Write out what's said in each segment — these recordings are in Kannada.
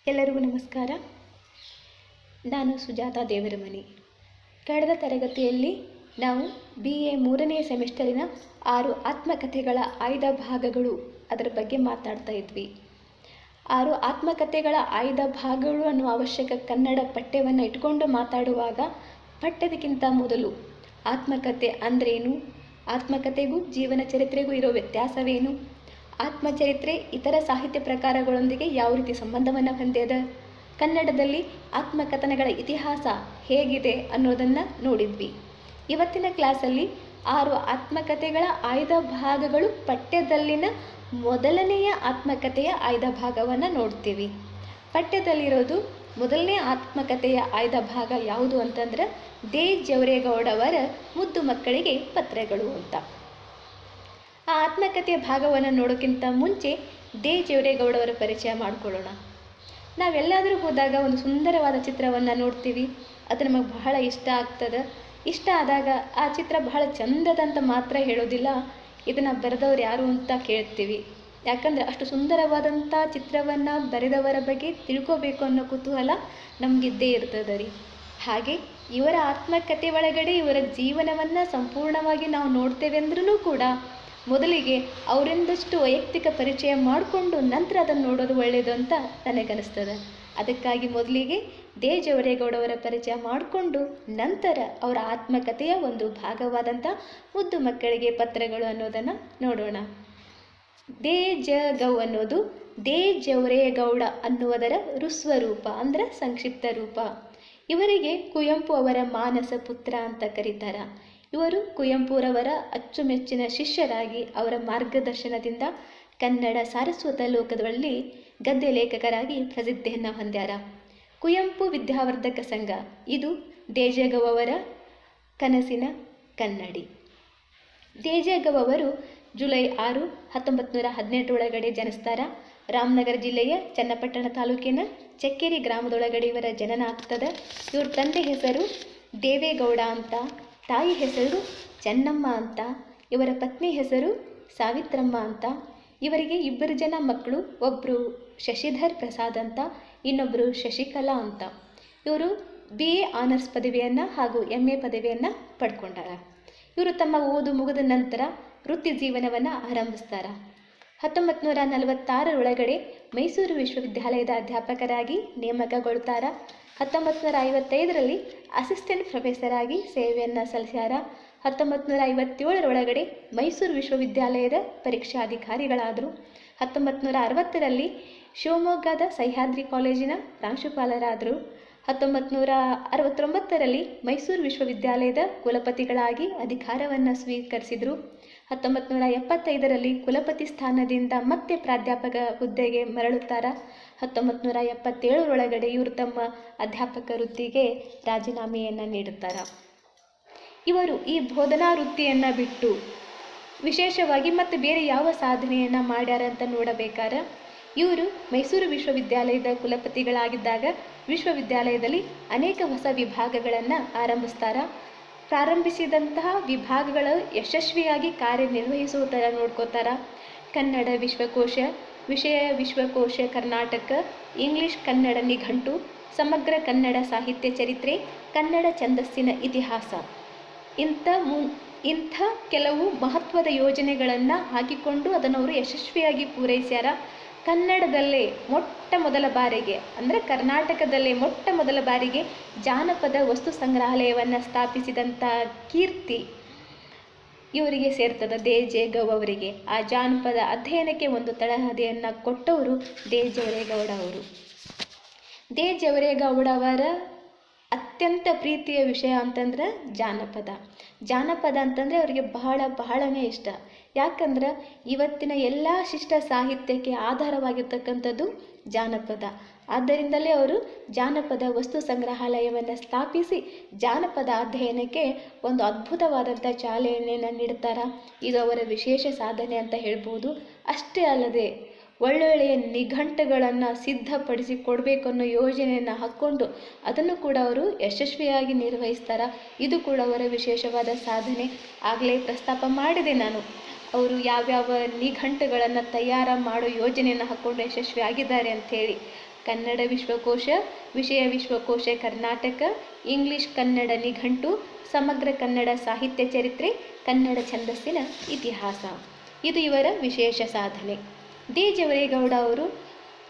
ಎಲ್ಲರಿಗೂ ನಮಸ್ಕಾರ. ನಾನು ಸುಜಾತಾ ದೇವರಮನಿ. ಕಳೆದ ತರಗತಿಯಲ್ಲಿ ನಾವು BA 3ನೇ ಸೆಮಿಸ್ಟರಿನ 6 ಆತ್ಮಕಥೆಗಳ ಆಯ್ದ ಭಾಗಗಳು ಅದರ ಬಗ್ಗೆ ಮಾತಾಡ್ತಾ ಇದ್ವಿ. 6 ಆತ್ಮಕಥೆಗಳ ಆಯ್ದ ಭಾಗಗಳು ಅನ್ನುವ ಅವಶ್ಯಕ ಕನ್ನಡ ಪಠ್ಯವನ್ನು ಇಟ್ಕೊಂಡು ಮಾತಾಡುವಾಗ ಪಠ್ಯದಕ್ಕಿಂತ ಮೊದಲು ಆತ್ಮಕಥೆ ಅಂದ್ರೇನು, ಆತ್ಮಕಥೆಗೂ ಜೀವನ ಚರಿತ್ರೆಗೂ ಇರೋ ವ್ಯತ್ಯಾಸವೇನು, ಆತ್ಮಚರಿತ್ರೆ ಇತರ ಸಾಹಿತ್ಯ ಪ್ರಕಾರಗಳೊಂದಿಗೆ ಯಾವ ರೀತಿ ಸಂಬಂಧವನ್ನು ಹೊಂದಿದೆ, ಕನ್ನಡದಲ್ಲಿ ಆತ್ಮಕಥನಗಳ ಇತಿಹಾಸ ಹೇಗಿದೆ ಅನ್ನೋದನ್ನು ನೋಡಿದ್ವಿ. ಇವತ್ತಿನ ಕ್ಲಾಸಲ್ಲಿ 6 ಆತ್ಮಕಥೆಗಳ ಆಯ್ದ ಭಾಗಗಳು ಪಠ್ಯದಲ್ಲಿನ ಮೊದಲನೆಯ ಆತ್ಮಕಥೆಯ ಆಯ್ದ ಭಾಗವನ್ನು ನೋಡ್ತೀವಿ. ಪಠ್ಯದಲ್ಲಿರೋದು ಮೊದಲನೇ ಆತ್ಮಕಥೆಯ ಆಯ್ದ ಭಾಗ ಯಾವುದು ಅಂತಂದ್ರೆ ದೇ ಜವರೇಗೌಡವರ ಮುದ್ದು ಮಕ್ಕಳಿಗೆ ಪತ್ರಗಳು ಅಂತ. ಆ ಆತ್ಮಕಥೆಯ ಭಾಗವನ್ನು ನೋಡೋಕ್ಕಿಂತ ಮುಂಚೆ ದೇ ಜವರೇಗೌಡವರ ಪರಿಚಯ ಮಾಡಿಕೊಳ್ಳೋಣ. ನಾವೆಲ್ಲಾದರೂ ಹೋದಾಗ ಒಂದು ಸುಂದರವಾದ ಚಿತ್ರವನ್ನು ನೋಡ್ತೀವಿ, ಅದು ನಮಗೆ ಬಹಳ ಇಷ್ಟ ಆಗ್ತದೆ. ಇಷ್ಟ ಆದಾಗ ಆ ಚಿತ್ರ ಬಹಳ ಚಂದದಂತ ಮಾತ್ರ ಹೇಳೋದಿಲ್ಲ, ಇದನ್ನು ಬರೆದವ್ರು ಯಾರು ಅಂತ ಕೇಳ್ತೀವಿ. ಯಾಕಂದರೆ ಅಷ್ಟು ಸುಂದರವಾದಂಥ ಚಿತ್ರವನ್ನು ಬರೆದವರ ಬಗ್ಗೆ ತಿಳ್ಕೋಬೇಕು ಅನ್ನೋ ಕುತೂಹಲ ನಮಗಿದ್ದೇ ಇರ್ತದೆ ರೀ. ಹಾಗೆ ಇವರ ಆತ್ಮಕಥೆ ಒಳಗಡೆ ಇವರ ಜೀವನವನ್ನು ಸಂಪೂರ್ಣವಾಗಿ ನಾವು ನೋಡ್ತೇವೆ ಅಂದ್ರೂ ಕೂಡ ಮೊದಲಿಗೆ ಅವರಿಂದಷ್ಟು ವೈಯಕ್ತಿಕ ಪರಿಚಯ ಮಾಡಿಕೊಂಡು ನಂತರ ಅದನ್ನು ನೋಡೋದು ಒಳ್ಳೆಯದು ಅಂತ ನನಗನ್ನಿಸ್ತದೆ. ಅದಕ್ಕಾಗಿ ಮೊದಲಿಗೆ ದೇ ಜವರೇಗೌಡವರ ಪರಿಚಯ ಮಾಡಿಕೊಂಡು ನಂತರ ಅವರ ಆತ್ಮಕಥೆಯ ಒಂದು ಭಾಗವಾದಂಥ ಮುದ್ದು ಮಕ್ಕಳಿಗೆ ಪತ್ರಗಳು ಅನ್ನೋದನ್ನು ನೋಡೋಣ. ದೇ ಜ ಗೌ ಅನ್ನೋದು ದೇ ಜವರೇಗೌಡ ಅನ್ನುವುದರ ಋಸ್ವರೂಪ ಅಂದರೆ ಸಂಕ್ಷಿಪ್ತ ರೂಪ. ಇವರಿಗೆ ಕುವೆಂಪು ಅವರ ಮಾನಸ ಪುತ್ರ ಅಂತ ಕರೀತಾರೆ. ಇವರು ಕುವೆಂಪುರವರ ಅಚ್ಚುಮೆಚ್ಚಿನ ಶಿಷ್ಯರಾಗಿ ಅವರ ಮಾರ್ಗದರ್ಶನದಿಂದ ಕನ್ನಡ ಸಾರಸ್ವತ ಲೋಕದಲ್ಲಿ ಗದ್ಯ ಲೇಖಕರಾಗಿ ಪ್ರಸಿದ್ಧಿಯನ್ನು ಹೊಂದ್ಯಾರ. ಕುವೆಂಪು ವಿದ್ಯಾವರ್ಧಕ ಸಂಘ ಇದು ದೇಜಗೌ ಅವರ ಕನಸಿನ ಕನ್ನಡಿ. ದೇಜಗೌ ಅವರು ಜುಲೈ 6, 1918 ಒಳಗಡೆ ಜನಿಸ್ತಾರ. ರಾಮನಗರ ಜಿಲ್ಲೆಯ ಚನ್ನಪಟ್ಟಣ ತಾಲೂಕಿನ ಚಕ್ಕೇರಿ ಗ್ರಾಮದೊಳಗಡೆ ಇವರ ಜನನ ಆಗ್ತದೆ. ಇವ್ರ ತಂದೆ ಹೆಸರು ದೇವೇಗೌಡ ಅಂತ, ತಾಯಿ ಹೆಸರು ಚೆನ್ನಮ್ಮ ಅಂತ, ಇವರ ಪತ್ನಿ ಹೆಸರು ಸಾವಿತ್ರಮ್ಮ ಅಂತ. ಇವರಿಗೆ 2 ಜನ ಮಕ್ಕಳು, ಒಬ್ಬರು ಶಶಿಧರ್ ಪ್ರಸಾದ್ ಅಂತ, ಇನ್ನೊಬ್ಬರು ಶಶಿಕಲಾ ಅಂತ. ಇವರು BA ಆನರ್ಸ್ ಪದವಿಯನ್ನು ಹಾಗೂ MA ಪದವಿಯನ್ನು ಪಡ್ಕೊಂಡಾರ. ಇವರು ತಮ್ಮ ಓದು ಮುಗಿದ ನಂತರ ವೃತ್ತಿ ಜೀವನವನ್ನು ಆರಂಭಿಸ್ತಾರೆ. 1946 ಒಳಗಡೆ ಮೈಸೂರು ವಿಶ್ವವಿದ್ಯಾಲಯದ ಅಧ್ಯಾಪಕರಾಗಿ ನೇಮಕಗೊಳ್ತಾರ. 1955ರಲ್ಲಿ ಅಸಿಸ್ಟೆಂಟ್ ಪ್ರೊಫೆಸರ್ ಆಗಿ ಸೇವೆಯನ್ನು ಸಲ್ಲಿಸ್ಯಾರ. 1957 ಒಳಗಡೆ ಮೈಸೂರು ವಿಶ್ವವಿದ್ಯಾಲಯದ ಪರೀಕ್ಷಾಧಿಕಾರಿಗಳಾದರು. 1960ರಲ್ಲಿ ಶಿವಮೊಗ್ಗದ ಸಹ್ಯಾದ್ರಿ ಕಾಲೇಜಿನ ಪ್ರಾಂಶುಪಾಲರಾದರು. 1969ರಲ್ಲಿ ಮೈಸೂರು ವಿಶ್ವವಿದ್ಯಾಲಯದ ಕುಲಪತಿಗಳಾಗಿ ಅಧಿಕಾರವನ್ನು ಸ್ವೀಕರಿಸಿದರು. 1975ರಲ್ಲಿ ಕುಲಪತಿ ಸ್ಥಾನದಿಂದ ಮತ್ತೆ ಪ್ರಾಧ್ಯಾಪಕ ಹುದ್ದೆಗೆ ಮರಳುತ್ತಾರ. 1977 ಒಳಗಡೆ ಇವರು ತಮ್ಮ ಅಧ್ಯಾಪಕ ವೃತ್ತಿಗೆ ರಾಜೀನಾಮೆಯನ್ನು ನೀಡುತ್ತಾರೆ. ಇವರು ಈ ಬೋಧನಾ ವೃತ್ತಿಯನ್ನು ಬಿಟ್ಟು ವಿಶೇಷವಾಗಿ ಮತ್ತೆ ಬೇರೆ ಯಾವ ಸಾಧನೆಯನ್ನು ಮಾಡ್ಯಾರ ಅಂತ ನೋಡಬೇಕಾದ್ರೆ ಇವರು ಮೈಸೂರು ವಿಶ್ವವಿದ್ಯಾಲಯದ ಕುಲಪತಿಗಳಾಗಿದ್ದಾಗ ವಿಶ್ವವಿದ್ಯಾಲಯದಲ್ಲಿ ಅನೇಕ ಹೊಸ ವಿಭಾಗಗಳನ್ನು ಆರಂಭಿಸ್ತಾರೆ. ಪ್ರಾರಂಭಿಸಿದಂತಹ ವಿಭಾಗಗಳು ಯಶಸ್ವಿಯಾಗಿ ಕಾರ್ಯನಿರ್ವಹಿಸುವ ಥರ ನೋಡ್ಕೋತಾರೆ. ಕನ್ನಡ ವಿಶ್ವಕೋಶ, ವಿಷಯ ವಿಶ್ವಕೋಶ ಕರ್ನಾಟಕ, ಇಂಗ್ಲಿಷ್ ಕನ್ನಡ ನಿಘಂಟು, ಸಮಗ್ರ ಕನ್ನಡ ಸಾಹಿತ್ಯ ಚರಿತ್ರೆ, ಕನ್ನಡ ಛಂದಸ್ಸಿನ ಇತಿಹಾಸ ಇಂಥ ಕೆಲವು ಮಹತ್ವದ ಯೋಜನೆಗಳನ್ನು ಹಾಕಿಕೊಂಡು ಅದನ್ನು ಅವರು ಯಶಸ್ವಿಯಾಗಿ ಪೂರೈಸ್ಯಾರ. ಕನ್ನಡದಲ್ಲೇ ಮೊಟ್ಟ ಮೊದಲ ಬಾರಿಗೆ ಅಂದರೆ ಕರ್ನಾಟಕದಲ್ಲೇ ಮೊಟ್ಟ ಮೊದಲ ಬಾರಿಗೆ ಜಾನಪದ ವಸ್ತು ಸಂಗ್ರಹಾಲಯವನ್ನು ಸ್ಥಾಪಿಸಿದಂಥ ಕೀರ್ತಿ ಇವರಿಗೆ ಸೇರ್ತದೆ, ದೇ ಜವರೇಗೌ ಅವರಿಗೆ. ಆ ಜಾನಪದ ಅಧ್ಯಯನಕ್ಕೆ ಒಂದು ತಳಹದಿಯನ್ನು ಕೊಟ್ಟವರು ದೇ ಜವರೇಗೌಡ ಅವರು. ದೇ ಜವರೇಗೌಡ ಅವರ ಅತ್ಯಂತ ಪ್ರೀತಿಯ ವಿಷಯ ಅಂತಂದ್ರೆ ಜಾನಪದ. ಜಾನಪದ ಅಂತಂದರೆ ಅವರಿಗೆ ಬಹಳನೇ ಇಷ್ಟ. ಯಾಕಂದ್ರೆ ಇವತ್ತಿನ ಎಲ್ಲ ಶಿಷ್ಟ ಸಾಹಿತ್ಯಕ್ಕೆ ಆಧಾರವಾಗಿರ್ತಕ್ಕಂಥದ್ದು ಜಾನಪದ. ಆದ್ದರಿಂದಲೇ ಅವರು ಜಾನಪದ ವಸ್ತು ಸಂಗ್ರಹಾಲಯವನ್ನು ಸ್ಥಾಪಿಸಿ ಜಾನಪದ ಅಧ್ಯಯನಕ್ಕೆ ಒಂದು ಅದ್ಭುತವಾದಂಥ ಚಾಲನೆಯನ್ನು ನೀಡ್ತಾರೆ. ಇದು ಅವರ ವಿಶೇಷ ಸಾಧನೆ ಅಂತ ಹೇಳ್ಬೋದು. ಅಷ್ಟೇ ಅಲ್ಲದೆ ಒಳ್ಳೊಳ್ಳೆಯ ನಿಘಂಟುಗಳನ್ನು ಸಿದ್ಧಪಡಿಸಿ ಕೊಡಬೇಕು ಅನ್ನೋ ಯೋಜನೆಯನ್ನು ಹಾಕ್ಕೊಂಡು ಅದನ್ನು ಕೂಡ ಅವರು ಯಶಸ್ವಿಯಾಗಿ ನಿರ್ವಹಿಸ್ತಾರೆ. ಇದು ಕೂಡ ಅವರ ವಿಶೇಷವಾದ ಸಾಧನೆ. ಆಗಲೇ ಪ್ರಸ್ತಾಪ ಮಾಡಿದೆ ನಾನು, ಅವರು ಯಾವ್ಯಾವ ನಿಘಂಟುಗಳನ್ನು ತಯಾರು ಮಾಡೋ ಯೋಜನೆಯನ್ನು ಹಾಕ್ಕೊಂಡು ಯಶಸ್ವಿ ಆಗಿದ್ದಾರೆ ಅಂಥೇಳಿ. ಕನ್ನಡ ವಿಶ್ವಕೋಶ, ವಿಷಯ ವಿಶ್ವಕೋಶ ಕರ್ನಾಟಕ, ಇಂಗ್ಲಿಷ್ ಕನ್ನಡ ನಿಘಂಟು, ಸಮಗ್ರ ಕನ್ನಡ ಸಾಹಿತ್ಯ ಚರಿತ್ರೆ, ಕನ್ನಡ ಛಂದಸ್ಸಿನ ಇತಿಹಾಸ. ಇದು ಇವರ ವಿಶೇಷ ಸಾಧನೆ. ದೇ ಜವರೇಗೌಡ ಅವರು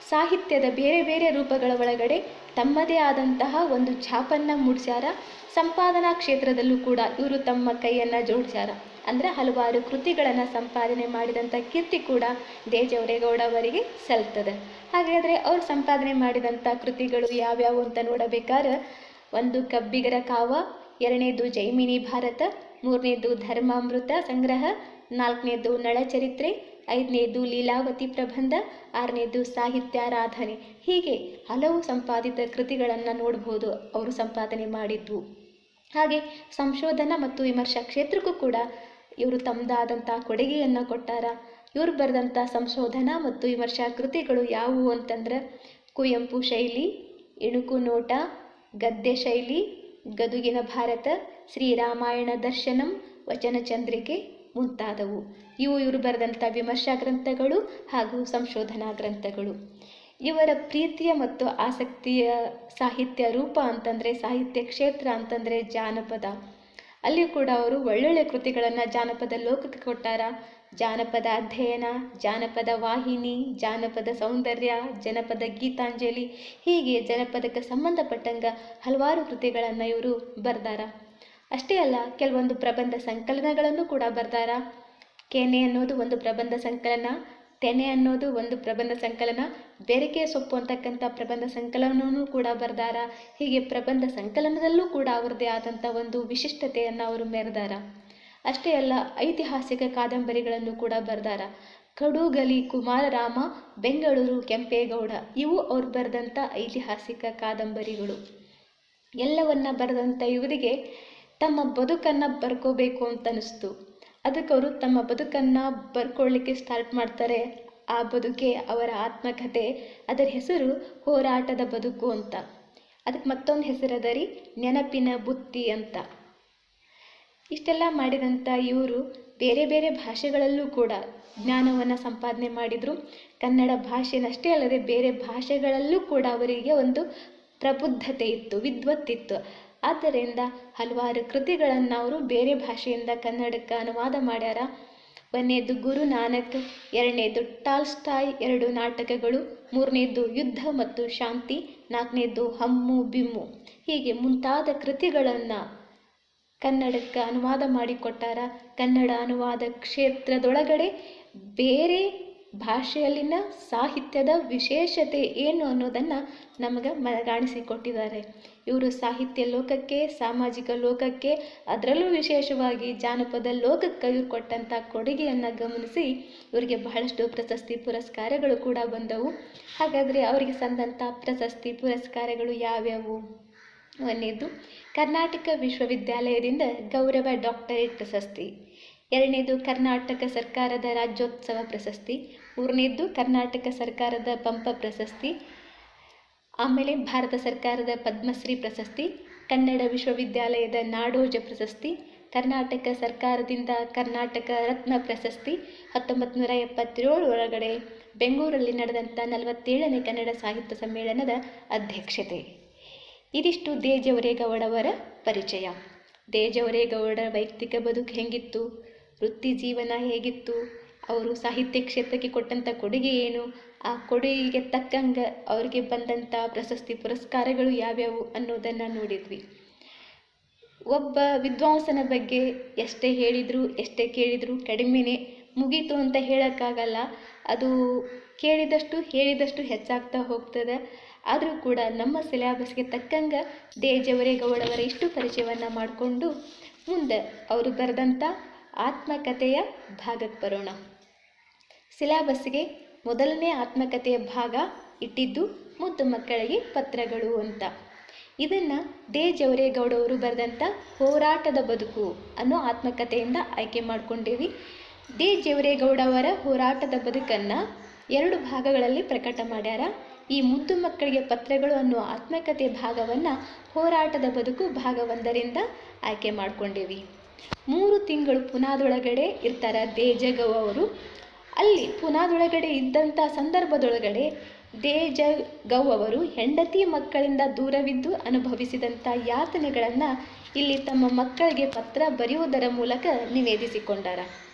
ಸಾಹಿತ್ಯದ ಬೇರೆ ಬೇರೆ ರೂಪಗಳ ಒಳಗಡೆ ತಮ್ಮದೇ ಆದಂತಹ ಒಂದು ಛಾಪನ್ನು ಮೂಡಿಸ್ಯಾರ. ಸಂಪಾದನಾ ಕ್ಷೇತ್ರದಲ್ಲೂ ಕೂಡ ಇವರು ತಮ್ಮ ಕೈಯನ್ನು ಜೋಡಿಸ್ಯಾರ. ಅಂದರೆ ಹಲವಾರು ಕೃತಿಗಳನ್ನು ಸಂಪಾದನೆ ಮಾಡಿದಂಥ ಕೀರ್ತಿ ಕೂಡ ದೇ ಜವರೇಗೌಡ ಅವರಿಗೆ ಸಲ್ತದೆ. ಹಾಗಾದರೆ ಅವರು ಸಂಪಾದನೆ ಮಾಡಿದಂಥ ಕೃತಿಗಳು ಯಾವ್ಯಾವು ಅಂತ ನೋಡಬೇಕಾದ್ರೆ, ಒಂದು ಕಬ್ಬಿಗರ ಕಾವ, ಎರಡನೇದು ಜೈಮಿನಿ ಭಾರತ, ಮೂರನೇದು ಧರ್ಮಾಮೃತ ಸಂಗ್ರಹ, ನಾಲ್ಕನೇದು ನಳಚರಿತ್ರೆ, ಐದನೇದು ಲೀಲಾವತಿ ಪ್ರಬಂಧ, ಆರನೇದು ಸಾಹಿತ್ಯಾರಾಧನೆ. ಹೀಗೆ ಹಲವು ಸಂಪಾದಿತ ಕೃತಿಗಳನ್ನು ನೋಡ್ಬೋದು ಅವರು ಸಂಪಾದನೆ ಮಾಡಿದ್ದು. ಹಾಗೆ ಸಂಶೋಧನಾ ಮತ್ತು ವಿಮರ್ಶಾ ಕ್ಷೇತ್ರಕ್ಕೂ ಕೂಡ ಇವರು ತಮ್ಮದಾದಂಥ ಕೊಡುಗೆಯನ್ನು ಕೊಟ್ಟಾರ. ಇವರು ಬರೆದಂಥ ಸಂಶೋಧನಾ ಮತ್ತು ವಿಮರ್ಶಾ ಕೃತಿಗಳು ಯಾವುವು ಅಂತಂದ್ರೆ ಕುವೆಂಪು ಶೈಲಿ, ಇಣುಕು ನೋಟ, ಗದ್ಯ ಶೈಲಿ, ಗದುಗಿನ ಭಾರತ, ಶ್ರೀರಾಮಾಯಣ ದರ್ಶನಂ, ವಚನಚಂದ್ರಿಕೆ ಮುಂತಾದವು. ಇವರು ಬರೆದಂಥ ವಿಮರ್ಶಾ ಗ್ರಂಥಗಳು ಹಾಗೂ ಸಂಶೋಧನಾ ಗ್ರಂಥಗಳು. ಇವರ ಪ್ರೀತಿಯ ಮತ್ತು ಆಸಕ್ತಿಯ ಸಾಹಿತ್ಯ ರೂಪ ಅಂತಂದರೆ, ಸಾಹಿತ್ಯ ಕ್ಷೇತ್ರ ಅಂತಂದರೆ ಜಾನಪದ. ಅಲ್ಲಿ ಕೂಡ ಅವರು ಒಳ್ಳೊಳ್ಳೆ ಕೃತಿಗಳನ್ನು ಜಾನಪದ ಲೋಕಕ್ಕೆ ಕೊಟ್ಟಾರ. ಜಾನಪದ ಅಧ್ಯಯನ, ಜಾನಪದ ವಾಹಿನಿ, ಜಾನಪದ ಸೌಂದರ್ಯ, ಜನಪದ ಗೀತಾಂಜಲಿ, ಹೀಗೆ ಜನಪದಕ್ಕೆ ಸಂಬಂಧಪಟ್ಟಂಗ ಹಲವಾರು ಕೃತಿಗಳನ್ನು ಇವರು ಬರೆದಾರ. ಅಷ್ಟೇ ಅಲ್ಲ, ಕೆಲವೊಂದು ಪ್ರಬಂಧ ಸಂಕಲನಗಳನ್ನು ಕೂಡ ಬರೆದಾರ. ಕೆನೆ ಅನ್ನೋದು ಒಂದು ಪ್ರಬಂಧ ಸಂಕಲನ, ತೆನೆ ಅನ್ನೋದು ಒಂದು ಪ್ರಬಂಧ ಸಂಕಲನ, ಬೆರಕೆ ಸೊಪ್ಪು ಅಂತಕ್ಕಂಥ ಪ್ರಬಂಧ ಸಂಕಲನವೂ ಕೂಡ ಬರೆದಾರ. ಹೀಗೆ ಪ್ರಬಂಧ ಸಂಕಲನದಲ್ಲೂ ಕೂಡ ಅವರದೇ ಆದಂಥ ಒಂದು ವಿಶಿಷ್ಟತೆಯನ್ನು ಅವರು ಮೆರೆದಾರ. ಅಷ್ಟೇ ಅಲ್ಲ, ಐತಿಹಾಸಿಕ ಕಾದಂಬರಿಗಳನ್ನು ಕೂಡ ಬರೆದಾರ. ಕಡುಗಲಿ ಕುಮಾರರಾಮ, ಬೆಂಗಳೂರು ಕೆಂಪೇಗೌಡ, ಇವು ಅವ್ರು ಬರೆದಂಥ ಐತಿಹಾಸಿಕ ಕಾದಂಬರಿಗಳು. ಎಲ್ಲವನ್ನ ಬರೆದಂಥ ಇವರಿಗೆ ತಮ್ಮ ಬದುಕನ್ನು ಬರ್ಕೋಬೇಕು ಅಂತ ಅನಿಸ್ತು. ಅದಕ್ಕೆ ಅವರು ತಮ್ಮ ಬದುಕನ್ನು ಬರ್ಕೊಳ್ಳಿಕ್ಕೆ ಸ್ಟಾರ್ಟ್ ಮಾಡ್ತಾರೆ. ಆ ಬದುಕೆ ಅವರ ಆತ್ಮಕಥೆ. ಅದರ ಹೆಸರು ಹೋರಾಟದ ಬದುಕು ಅಂತ. ಅದಕ್ಕೆ ಮತ್ತೊಂದು ಹೆಸರದ ರೀ ನೆನಪಿನ ಬುತ್ತಿ ಅಂತ. ಇಷ್ಟೆಲ್ಲ ಮಾಡಿದಂಥ ಇವರು ಬೇರೆ ಬೇರೆ ಭಾಷೆಗಳಲ್ಲೂ ಕೂಡ ಜ್ಞಾನವನ್ನು ಸಂಪಾದನೆ ಮಾಡಿದರು. ಕನ್ನಡ ಭಾಷೆನಷ್ಟೇ ಅಲ್ಲದೆ ಬೇರೆ ಭಾಷೆಗಳಲ್ಲೂ ಕೂಡ ಅವರಿಗೆ ಒಂದು ಪ್ರಬುದ್ಧತೆ ಇತ್ತು, ವಿದ್ವತ್ತಿತ್ತು. ಆದ್ದರಿಂದ ಹಲವಾರು ಕೃತಿಗಳನ್ನು ಅವರು ಬೇರೆ ಭಾಷೆಯಿಂದ ಕನ್ನಡಕ್ಕೆ ಅನುವಾದ ಮಾಡ್ಯಾರ. ಒಂದನೇದು ಗುರು ನಾನಕ್, ಎರಡನೇದು ಟಾಲ್ಸ್ಟಾಯ್ 2 ನಾಟಕಗಳು, ಮೂರನೇದು ಯುದ್ಧ ಮತ್ತು ಶಾಂತಿ, ನಾಲ್ಕನೇದು ಹಮ್ಮು ಬಿಮ್ಮು, ಹೀಗೆ ಮುಂತಾದ ಕೃತಿಗಳನ್ನು ಕನ್ನಡಕ್ಕೆ ಅನುವಾದ ಮಾಡಿಕೊಟ್ಟಾರ. ಕನ್ನಡ ಅನುವಾದ ಕ್ಷೇತ್ರದೊಳಗಡೆ ಬೇರೆ ಭಾಷೆಯಲ್ಲಿನ ಸಾಹಿತ್ಯದ ವಿಶೇಷತೆ ಏನು ಅನ್ನೋದನ್ನು ನಮಗೆ ಮನಗಾಣಿಸಿಕೊಟ್ಟಿದ್ದಾರೆ. ಇವರು ಸಾಹಿತ್ಯ ಲೋಕಕ್ಕೆ, ಸಾಮಾಜಿಕ ಲೋಕಕ್ಕೆ, ಅದರಲ್ಲೂ ವಿಶೇಷವಾಗಿ ಜಾನಪದ ಲೋಕಕ್ಕೆ ಇವರು ಕೊಟ್ಟಂಥ ಕೊಡುಗೆಯನ್ನು ಗಮನಿಸಿ ಇವರಿಗೆ ಬಹಳಷ್ಟು ಪ್ರಶಸ್ತಿ ಪುರಸ್ಕಾರಗಳು ಕೂಡ ಬಂದವು. ಹಾಗಾದರೆ ಅವರಿಗೆ ಸಂದಂಥ ಪ್ರಶಸ್ತಿ ಪುರಸ್ಕಾರಗಳು ಯಾವ್ಯಾವು? ಒಂದನೇದು ಕರ್ನಾಟಕ ವಿಶ್ವವಿದ್ಯಾಲಯದಿಂದ ಗೌರವ ಡಾಕ್ಟರೇಟ್ ಪ್ರಶಸ್ತಿ, ಎರಡನೇದು ಕರ್ನಾಟಕ ಸರ್ಕಾರದ ರಾಜ್ಯೋತ್ಸವ ಪ್ರಶಸ್ತಿ, ಮೂರನೇದು ಕರ್ನಾಟಕ ಸರ್ಕಾರದ ಪಂಪ ಪ್ರಶಸ್ತಿ, ಆಮೇಲೆ ಭಾರತ ಸರ್ಕಾರದ ಪದ್ಮಶ್ರೀ ಪ್ರಶಸ್ತಿ, ಕನ್ನಡ ವಿಶ್ವವಿದ್ಯಾಲಯದ ನಾಡೋಜ ಪ್ರಶಸ್ತಿ, ಕರ್ನಾಟಕ ಸರ್ಕಾರದಿಂದ ಕರ್ನಾಟಕ ರತ್ನ ಪ್ರಶಸ್ತಿ, 1977 ಒಳಗಡೆ ಬೆಂಗಳೂರಲ್ಲಿ ನಡೆದಂಥ 47ನೇ ಕನ್ನಡ ಸಾಹಿತ್ಯ ಸಮ್ಮೇಳನದ ಅಧ್ಯಕ್ಷತೆ. ಇದಿಷ್ಟು ದೇ ಜವರೇಗೌಡವರ ಪರಿಚಯ. ದೇ ಜವರೇಗೌಡರ ವೈಯಕ್ತಿಕ ಬದುಕು ಹೆಂಗಿತ್ತು, ವೃತ್ತಿ ಜೀವನ ಹೇಗಿತ್ತು, ಅವರು ಸಾಹಿತ್ಯ ಕ್ಷೇತ್ರಕ್ಕೆ ಕೊಟ್ಟಂಥ ಕೊಡುಗೆ ಏನು, ಆ ಕೊಡುಗೆಗೆ ತಕ್ಕಂಗೆ ಅವರಿಗೆ ಬಂದಂಥ ಪ್ರಶಸ್ತಿ ಪುರಸ್ಕಾರಗಳು ಯಾವ್ಯಾವು ಅನ್ನೋದನ್ನು ನೋಡಿದ್ವಿ. ಒಬ್ಬ ವಿದ್ವಾಂಸನ ಬಗ್ಗೆ ಎಷ್ಟೇ ಹೇಳಿದರೂ ಎಷ್ಟೇ ಕೇಳಿದರೂ ಕಡಿಮೆನೇ, ಮುಗೀತು ಅಂತ ಹೇಳೋಕ್ಕಾಗಲ್ಲ. ಅದು ಕೇಳಿದಷ್ಟು ಹೇಳಿದಷ್ಟು ಹೆಚ್ಚಾಗ್ತಾ ಹೋಗ್ತದೆ. ಆದರೂ ಕೂಡ ನಮ್ಮ ಸಿಲೆಬಸ್ಗೆ ತಕ್ಕಂಗೆ ದೇ ಜವರೇಗೌಡವರ ಇಷ್ಟು ಪರಿಚಯವನ್ನು ಮಾಡಿಕೊಂಡು ಮುಂದೆ ಅವರು ಬರೆದಂಥ ಆತ್ಮಕಥೆಯ ಭಾಗಕ್ಕೆ ಬರೋಣ. ಸಿಲೆಬಸ್ಗೆ ಮೊದಲನೇ ಆತ್ಮಕಥೆಯ ಭಾಗ ಇಟ್ಟಿದ್ದು ಮುದ್ದು ಮಕ್ಕಳಿಗೆ ಪತ್ರಗಳು ಅಂತ. ಇದನ್ನು ದೇ ಜವರೇಗೌಡವರು ಬರೆದಂಥ ಹೋರಾಟದ ಬದುಕು ಅನ್ನೋ ಆತ್ಮಕಥೆಯಿಂದ ಆಯ್ಕೆ ಮಾಡ್ಕೊಂಡೇವಿ. ದೇ ಜವರೇಗೌಡವರ ಹೋರಾಟದ ಬದುಕನ್ನು 2 ಭಾಗಗಳಲ್ಲಿ ಪ್ರಕಟ ಮಾಡ್ಯಾರ. ಈ ಮುದ್ದು ಮಕ್ಕಳಿಗೆ ಪತ್ರಗಳು ಅನ್ನೋ ಆತ್ಮಕಥೆಯ ಭಾಗವನ್ನು ಹೋರಾಟದ ಬದುಕು ಭಾಗ 1ರಿಂದ ಆಯ್ಕೆ ಮಾಡ್ಕೊಂಡೇವಿ. 3 ತಿಂಗಳು ಪುನಾದೊಳಗಡೆ ಇರ್ತಾರೆ ದೇ ಜಗವ್ ಅವರು. ಅಲ್ಲಿ ಪುನಾದೊಳಗಡೆ ಇದ್ದಂಥ ಸಂದರ್ಭದೊಳಗಡೆ ದೇಜಗೌ ಅವರು ಹೆಂಡತಿ ಮಕ್ಕಳಿಂದ ದೂರವಿದ್ದು ಅನುಭವಿಸಿದಂಥ ಯಾತನೆಗಳನ್ನು ಇಲ್ಲಿ ತಮ್ಮ ಮಕ್ಕಳಿಗೆ ಪತ್ರ ಬರೆಯುವುದರ ಮೂಲಕ ನಿವೇದಿಸಿಕೊಂಡಾರ.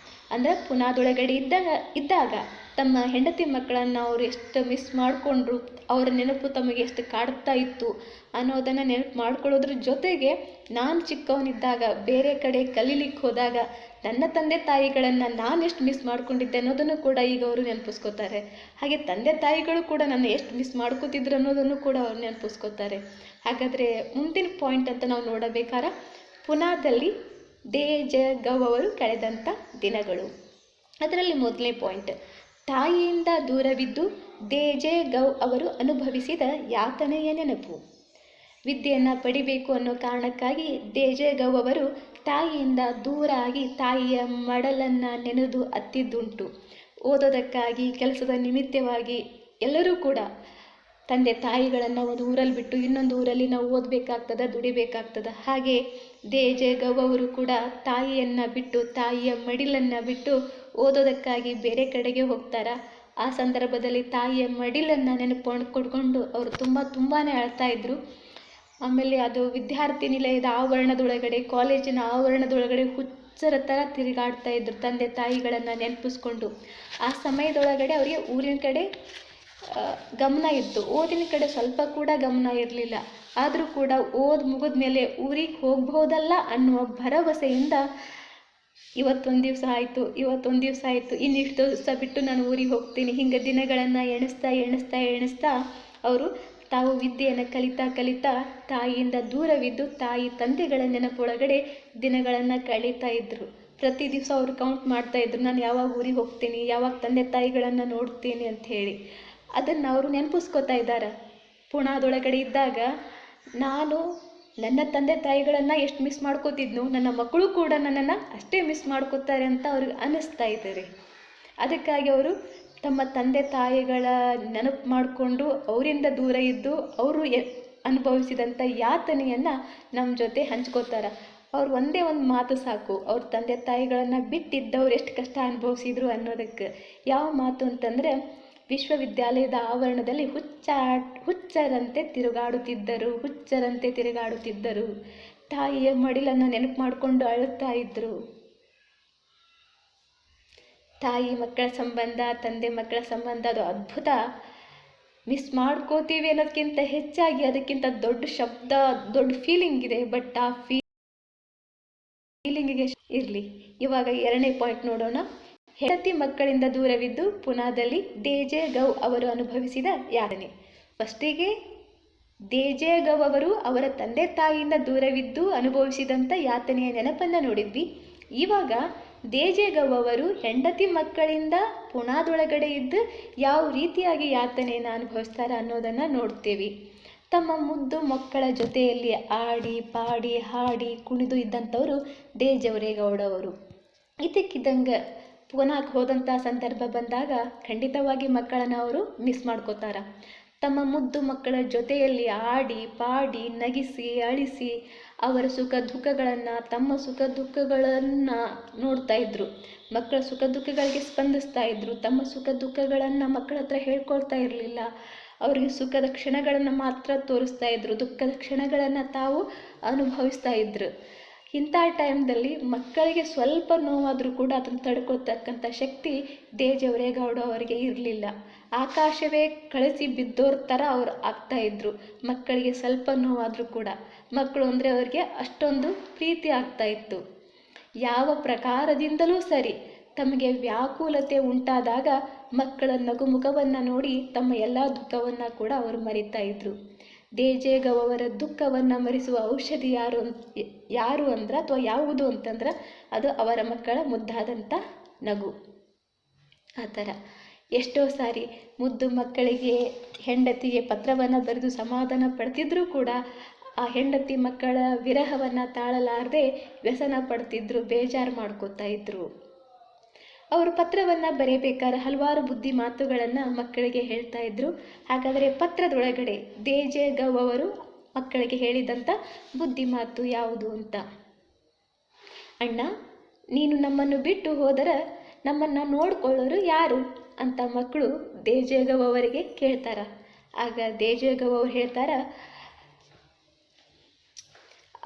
ಅಂದರೆ ಪುನಾದೊಳಗಡೆ ಇದ್ದಾಗ ತಮ್ಮ ಹೆಂಡತಿ ಮಕ್ಕಳನ್ನು ಅವರು ಎಷ್ಟು ಮಿಸ್ ಮಾಡಿಕೊಂಡ್ರು, ಅವರ ನೆನಪು ತಮಗೆ ಎಷ್ಟು ಕಾಡ್ತಾ ಇತ್ತು ಅನ್ನೋದನ್ನು ನೆನಪು ಮಾಡ್ಕೊಳ್ಳೋದ್ರ ಜೊತೆಗೆ ನಾನು ಚಿಕ್ಕವನಿದ್ದಾಗ ಬೇರೆ ಕಡೆ ಕಲೀಲಿಕ್ಕೆ ಹೋದಾಗ ನನ್ನ ತಂದೆ ತಾಯಿಗಳನ್ನು ನಾನು ಎಷ್ಟು ಮಿಸ್ ಮಾಡ್ಕೊಂಡಿದ್ದೆ ಅನ್ನೋದನ್ನು ಕೂಡ ಈಗ ಅವರು ನೆನಪಿಸ್ಕೋತಾರೆ. ಹಾಗೆ ತಂದೆ ತಾಯಿಗಳು ಕೂಡ ನನ್ನ ಎಷ್ಟು ಮಿಸ್ ಮಾಡ್ಕೋತಿದ್ರು ಅನ್ನೋದನ್ನು ಕೂಡ ಅವ್ರು ನೆನಪಿಸ್ಕೋತಾರೆ. ಹಾಗಾದರೆ ಮುಂದಿನ ಪಾಯಿಂಟ್ ಅಂತ ನಾವು ನೋಡಬೇಕಾದ್ರೆ ಪುನಾದಲ್ಲಿ ದೇಜಗೌ ಅವರು ಕಳೆದಂಥ ದಿನಗಳು. ಅದರಲ್ಲಿ ಮೊದಲನೇ ಪಾಯಿಂಟ್, ತಾಯಿಯಿಂದ ದೂರವಿದ್ದು ದೇಜಗೌ ಅವರು ಅನುಭವಿಸಿದ ಯಾತನೆಯ ನೆನಪು. ವಿದ್ಯೆಯನ್ನು ಪಡಿಬೇಕು ಅನ್ನೋ ಕಾರಣಕ್ಕಾಗಿ ದೇಜಗೌ ಅವರು ತಾಯಿಯಿಂದ ದೂರ ಆಗಿ ತಾಯಿಯ ಮಡಲನ್ನು ನೆನೆದು ಅತ್ತಿದ್ದುಂಟು. ಓದೋದಕ್ಕಾಗಿ ಕೆಲಸದ ನಿಮಿತ್ತವಾಗಿ ಎಲ್ಲರೂ ಕೂಡ ತಂದೆ ತಾಯಿಗಳನ್ನು ಒಂದು ಊರಲ್ಲಿ ಬಿಟ್ಟು ಇನ್ನೊಂದು ಊರಲ್ಲಿ ನಾವು ಓದಬೇಕಾಗ್ತದೆ, ದುಡಿಬೇಕಾಗ್ತದೆ. ಹಾಗೆ ದೇಜಗೌ ಅವರು ಕೂಡ ತಾಯಿಯನ್ನು ಬಿಟ್ಟು, ತಾಯಿಯ ಮಡಿಲನ್ನು ಬಿಟ್ಟು ಓದೋದಕ್ಕಾಗಿ ಬೇರೆ ಕಡೆಗೆ ಹೋಗ್ತಾರೆ. ಆ ಸಂದರ್ಭದಲ್ಲಿ ತಾಯಿಯ ಮಡಿಲನ್ನು ಕೊಡ್ಕೊಂಡು ಅವರು ತುಂಬಾ ಅಳ್ತಾ ಇದ್ರು. ಆಮೇಲೆ ಅದು ವಿದ್ಯಾರ್ಥಿ ನಿಲಯದ ಆವರಣದೊಳಗಡೆ, ಕಾಲೇಜಿನ ಆವರಣದೊಳಗಡೆ ಹುಚ್ಚರ ಥರ ತಿರುಗಾಡ್ತಾ ಇದ್ರು ತಂದೆ ತಾಯಿಗಳನ್ನು ನೆನಪಿಸ್ಕೊಂಡು. ಆ ಸಮಯದೊಳಗಡೆ ಅವರಿಗೆ ಊರಿನ ಕಡೆ ಗಮನ ಇತ್ತು, ಓದಿನ ಕಡೆ ಸ್ವಲ್ಪ ಕೂಡ ಗಮನ ಇರಲಿಲ್ಲ. ಆದರೂ ಕೂಡ ಮುಗಿದ ಮೇಲೆ ಊರಿಗೆ ಹೋಗ್ಬೋದಲ್ಲ ಅನ್ನುವ ಭರವಸೆಯಿಂದ ಇವತ್ತೊಂದು ದಿವಸ ಆಯಿತು, ಇನ್ನಿಷ್ಟು ದಿವಸ ಬಿಟ್ಟು ನಾನು ಊರಿಗೆ ಹೋಗ್ತೀನಿ, ಹಿಂಗೆ ದಿನಗಳನ್ನು ಎಣಿಸ್ತಾ ಅವರು ತಾವು ವಿದ್ಯೆಯನ್ನು ಕಲಿತಾ ತಾಯಿಯಿಂದ ದೂರವಿದ್ದು ತಾಯಿ ತಂದೆಗಳ ನೆನಪೊಳಗಡೆ ದಿನಗಳನ್ನು ಕಳೀತಾ ಇದ್ದರು. ಪ್ರತಿ ದಿವಸ ಅವರು ಕೌಂಟ್ ಮಾಡ್ತಾಯಿದ್ರು, ನಾನು ಯಾವಾಗ ಊರಿಗೆ ಹೋಗ್ತೀನಿ, ಯಾವಾಗ ತಂದೆ ತಾಯಿಗಳನ್ನು ನೋಡ್ತೀನಿ ಅಂಥೇಳಿ. ಅದನ್ನು ಅವರು ನೆನಪಿಸ್ಕೋತಾ ಇದ್ದಾರೆ. ಪುಣಾದೊಳಗಡೆ ಇದ್ದಾಗ ನಾನು ನನ್ನ ತಂದೆ ತಾಯಿಗಳನ್ನು ಎಷ್ಟು ಮಿಸ್ ಮಾಡ್ಕೋತಿದ್ನು, ನನ್ನ ಮಕ್ಕಳು ಕೂಡ ನನ್ನನ್ನು ಅಷ್ಟೇ ಮಿಸ್ ಮಾಡ್ಕೋತಾರೆ ಅಂತ ಅವ್ರಿಗೆ ಅನ್ನಿಸ್ತಾ ಇದ್ದಾರೆ. ಅದಕ್ಕಾಗಿ ಅವರು ತಮ್ಮ ತಂದೆ ತಾಯಿಗಳ ನೆನಪು ಮಾಡಿಕೊಂಡು ಅವರಿಂದ ದೂರ ಇದ್ದು ಅವರು ಅನುಭವಿಸಿದಂಥ ಯಾತನೆಯನ್ನು ನಮ್ಮ ಜೊತೆ ಹಂಚ್ಕೋತಾರೆ. ಅವ್ರು ಒಂದೇ ಒಂದು ಮಾತು ಸಾಕು, ಅವ್ರ ತಂದೆ ತಾಯಿಗಳನ್ನು ಬಿಟ್ಟಿದ್ದವ್ರು ಎಷ್ಟು ಕಷ್ಟ ಅನುಭವಿಸಿದ್ರು ಅನ್ನೋದಕ್ಕೆ. ಯಾವ ಮಾತು ಅಂತಂದರೆ, ವಿಶ್ವವಿದ್ಯಾಲಯದ ಆವರಣದಲ್ಲಿ ಹುಚ್ಚರಂತೆ ತಿರುಗಾಡುತ್ತಿದ್ದರು, ತಾಯಿಯ ಮಡಿಲನ್ನು ನೆನಪು ಮಾಡಿಕೊಂಡು ಅಳುತ್ತಾ ಇದ್ದರು. ತಾಯಿ ಮಕ್ಕಳ ಸಂಬಂಧ, ತಂದೆ ಮಕ್ಕಳ ಸಂಬಂಧ ಅದು ಅದ್ಭುತ. ಮಿಸ್ ಮಾಡ್ಕೋತೀವಿ ಅನ್ನೋದಕ್ಕಿಂತ ಹೆಚ್ಚಾಗಿ ಅದಕ್ಕಿಂತ ದೊಡ್ಡ ಶಬ್ದ, ದೊಡ್ಡ ಫೀಲಿಂಗ್ ಇದೆ. ಬಟ್ ಆ ಫೀಲಿಂಗಿಗೆ ಇರಲಿ. ಇವಾಗ ಎರಡನೇ ಪಾಯಿಂಟ್ ನೋಡೋಣ. ಹೆಂಡತಿ ಮಕ್ಕಳಿಂದ ದೂರವಿದ್ದು ಪುನಾದಲ್ಲಿ ದೇಜಗೌ ಅವರು ಅನುಭವಿಸಿದ ಯಾತನೆ. ಫಸ್ಟಿಗೆ ದೇಜಗೌ ಅವರು ಅವರ ತಂದೆ ತಾಯಿಯಿಂದ ದೂರವಿದ್ದು ಅನುಭವಿಸಿದಂಥ ಯಾತನೆಯ ನೆನಪನ್ನು ನೋಡಿದ್ವಿ. ಇವಾಗ ದೇಜಗೌ ಅವರು ಹೆಂಡತಿ ಮಕ್ಕಳಿಂದ ಪುಣಾದೊಳಗಡೆ ಇದ್ದು ಯಾವ ರೀತಿಯಾಗಿ ಯಾತನೆಯನ್ನು ಅನುಭವಿಸ್ತಾರೆ ಅನ್ನೋದನ್ನು ನೋಡ್ತೀವಿ. ತಮ್ಮ ಮುದ್ದು ಮಕ್ಕಳ ಜೊತೆಯಲ್ಲಿ ಆಡಿ ಪಾಡಿ ಹಾಡಿ ಕುಣಿದು ಇದ್ದಂಥವರು ದೇಜವರೇಗೌಡ ಅವರು. ಇದಕ್ಕಿದ್ದಂಗೆ ಪುನಾಕ್ಕೆ ಹೋದಂಥ ಸಂದರ್ಭ ಬಂದಾಗ ಖಂಡಿತವಾಗಿ ಮಕ್ಕಳನ್ನು ಅವರು ಮಿಸ್ ಮಾಡ್ಕೋತಾರೆ. ತಮ್ಮ ಮುದ್ದು ಮಕ್ಕಳ ಜೊತೆಯಲ್ಲಿ ಆಡಿ ಪಾಡಿ ನಗಿಸಿ ಅಳಿಸಿ ಅವರ ಸುಖ ದುಃಖಗಳನ್ನು, ತಮ್ಮ ಸುಖ ದುಃಖಗಳನ್ನು ನೋಡ್ತಾ ಇದ್ರು. ಮಕ್ಕಳ ಸುಖ ದುಃಖಗಳಿಗೆ ಸ್ಪಂದಿಸ್ತಾ ಇದ್ರು. ತಮ್ಮ ಸುಖ ದುಃಖಗಳನ್ನು ಮಕ್ಕಳ ಹತ್ರ ಹೇಳ್ಕೊಳ್ತಾ ಇರಲಿಲ್ಲ. ಅವರಿಗೆ ಸುಖದ ಕ್ಷಣಗಳನ್ನು ಮಾತ್ರ ತೋರಿಸ್ತಾ ಇದ್ರು, ದುಃಖದ ಕ್ಷಣಗಳನ್ನು ತಾವು ಅನುಭವಿಸ್ತಾ ಇದ್ರು. ಇಂಥ ಟೈಮ್ದಲ್ಲಿ ಮಕ್ಕಳಿಗೆ ಸ್ವಲ್ಪ ನೋವಾದರೂ ಕೂಡ ಅದನ್ನು ತಡ್ಕೊಳ್ತಕ್ಕಂಥ ಶಕ್ತಿ ದೇಜವರೇಗೌಡ ಅವರಿಗೆ ಇರಲಿಲ್ಲ. ಆಕಾಶವೇ ಕಳಿಸಿ ಬಿದ್ದೋರ ಥರ ಅವ್ರು ಆಗ್ತಾಯಿದ್ರು. ಮಕ್ಕಳಿಗೆ ಸ್ವಲ್ಪ ನೋವಾದರೂ ಕೂಡ ಮಕ್ಕಳು ಅಂದರೆ ಅವರಿಗೆ ಅಷ್ಟೊಂದು ಪ್ರೀತಿ ಆಗ್ತಾಯಿತ್ತು. ಯಾವ ಪ್ರಕಾರದಿಂದಲೂ ಸರಿ, ತಮಗೆ ವ್ಯಾಕುಲತೆ ಉಂಟಾದಾಗ ಮಕ್ಕಳ ನಗುಮುಖವನ್ನು ನೋಡಿ ತಮ್ಮ ಎಲ್ಲ ದುಃಖವನ್ನು ಕೂಡ ಅವರು ಮರಿತಾ ಇದ್ರು. ದೇಜಗೌ ಅವರ ದುಃಖವನ್ನು ಮರೆಸುವ ಔಷಧಿ ಯಾರು ಅಂದ್ರೆ ಅಥವಾ ಯಾವುದು ಅಂತಂದ್ರೆ ಅದು ಅವರ ಮಕ್ಕಳ ಮುದ್ದಾದಂಥ ನಗು. ಆ ಥರ ಎಷ್ಟೋ ಸಾರಿ ಮುದ್ದು ಮಕ್ಕಳಿಗೆ ಹೆಂಡತಿಗೆ ಪತ್ರವನ್ನು ಬರೆದು ಸಮಾಧಾನ ಪಡ್ತಿದ್ರೂ ಕೂಡ ಆ ಹೆಂಡತಿ ಮಕ್ಕಳ ವಿರಹವನ್ನು ತಾಳಲಾರದೆ ವ್ಯಸನ ಪಡ್ತಿದ್ರು, ಬೇಜಾರು ಮಾಡ್ಕೋತಾ ಇದ್ರು. ಅವರು ಪತ್ರವನ್ನು ಬರೆಯಬೇಕಾದ್ರೆ ಹಲವಾರು ಬುದ್ಧಿ ಮಾತುಗಳನ್ನು ಮಕ್ಕಳಿಗೆ ಹೇಳ್ತಾ ಇದ್ರು. ಹಾಗಾದರೆ ಪತ್ರದೊಳಗಡೆ ದೇಜಗೌ ಅವರು ಮಕ್ಕಳಿಗೆ ಹೇಳಿದಂಥ ಬುದ್ಧಿ ಮಾತು ಯಾವುದು ಅಂತ. ಅಣ್ಣ, ನೀನು ನಮ್ಮನ್ನು ಬಿಟ್ಟು ಹೋದರೆ ನಮ್ಮನ್ನು ನೋಡ್ಕೊಳ್ಳೋರು ಯಾರು? ಅಂತ ಮಕ್ಕಳು ದೇಜಗವ್ ಅವರಿಗೆ ಕೇಳ್ತಾರ. ಆಗ ದೇಜಗವ್ ಅವ್ರು ಹೇಳ್ತಾರ,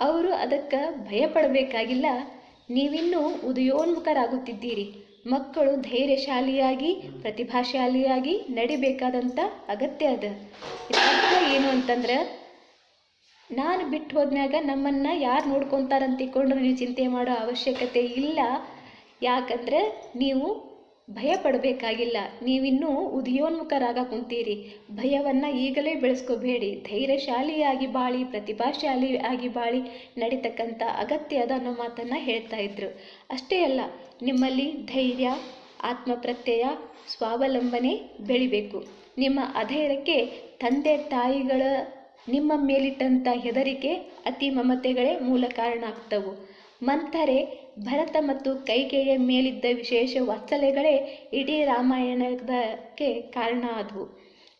ಅವರು ಅದಕ್ಕೆ ಭಯಪಡಬೇಕಾಗಿಲ್ಲ, ನೀವಿನ್ನೂ ಉದಯೋನ್ಮುಖರಾಗುತ್ತಿದ್ದೀರಿ. ಮಕ್ಕಳು ಧೈರ್ಯಶಾಲಿಯಾಗಿ ಪ್ರತಿಭಾಶಾಲಿಯಾಗಿ ನಡಿಬೇಕಾದಂಥ ಅಗತ್ಯ ಅದ. ಇದರ ಏನು ಅಂತಂದ್ರೆ, ನಾನು ಬಿಟ್ಟು ಹೋದ್ಮ್ಯಾಗ ನಮ್ಮನ್ನು ಯಾರು ನೋಡ್ಕೊತಾರಂತ ತಿಳ್ಕೊಂಡು ನೀವು ಚಿಂತೆ ಮಾಡೋ ಅವಶ್ಯಕತೆ ಇಲ್ಲ. ಯಾಕಂದ್ರೆ ನೀವು ಭಯ ಪಡಬೇಕಾಗಿಲ್ಲ, ನೀವಿನ್ನೂ ಉದಯೋನ್ಮುಖರಾಗ ಕುಂತೀರಿ. ಭಯವನ್ನು ಈಗಲೇ ಬೆಳೆಸ್ಕೋಬೇಡಿ, ಧೈರ್ಯಶಾಲಿಯಾಗಿ ಬಾಳಿ ಪ್ರತಿಭಾಶಾಲಿಯಾಗಿ ಬಾಳಿ ನಡೀತಕ್ಕಂಥ ಅಗತ್ಯ ಅದ ಅನ್ನೋ ಮಾತನ್ನು ಹೇಳ್ತಾ ಇದ್ರು. ಅಷ್ಟೇ ಅಲ್ಲ, ನಿಮ್ಮಲ್ಲಿ ಧೈರ್ಯ, ಆತ್ಮಪ್ರತ್ಯಯ, ಸ್ವಾವಲಂಬನೆ ಬೆಳಿಬೇಕು. ನಿಮ್ಮ ಅಧೈರ್ಯಕ್ಕೆ ತಂದೆ ತಾಯಿಗಳ ನಿಮ್ಮ ಮೇಲಿಟ್ಟಂಥ ಹೆದರಿಕೆ, ಅತಿ ಮಮತೆಗಳೇ ಮೂಲ ಕಾರಣ ಆಗ್ತವು. ಮಂಥರೆ, ಭರತ ಮತ್ತು ಕೈಕೇಯಿಯ ಮೇಲಿದ್ದ ವಿಶೇಷ ವಾತ್ಸಲ್ಯಗಳೇ ಇಡೀ ರಾಮಾಯಣಕ್ಕೆ ಕಾರಣ ಆದವು.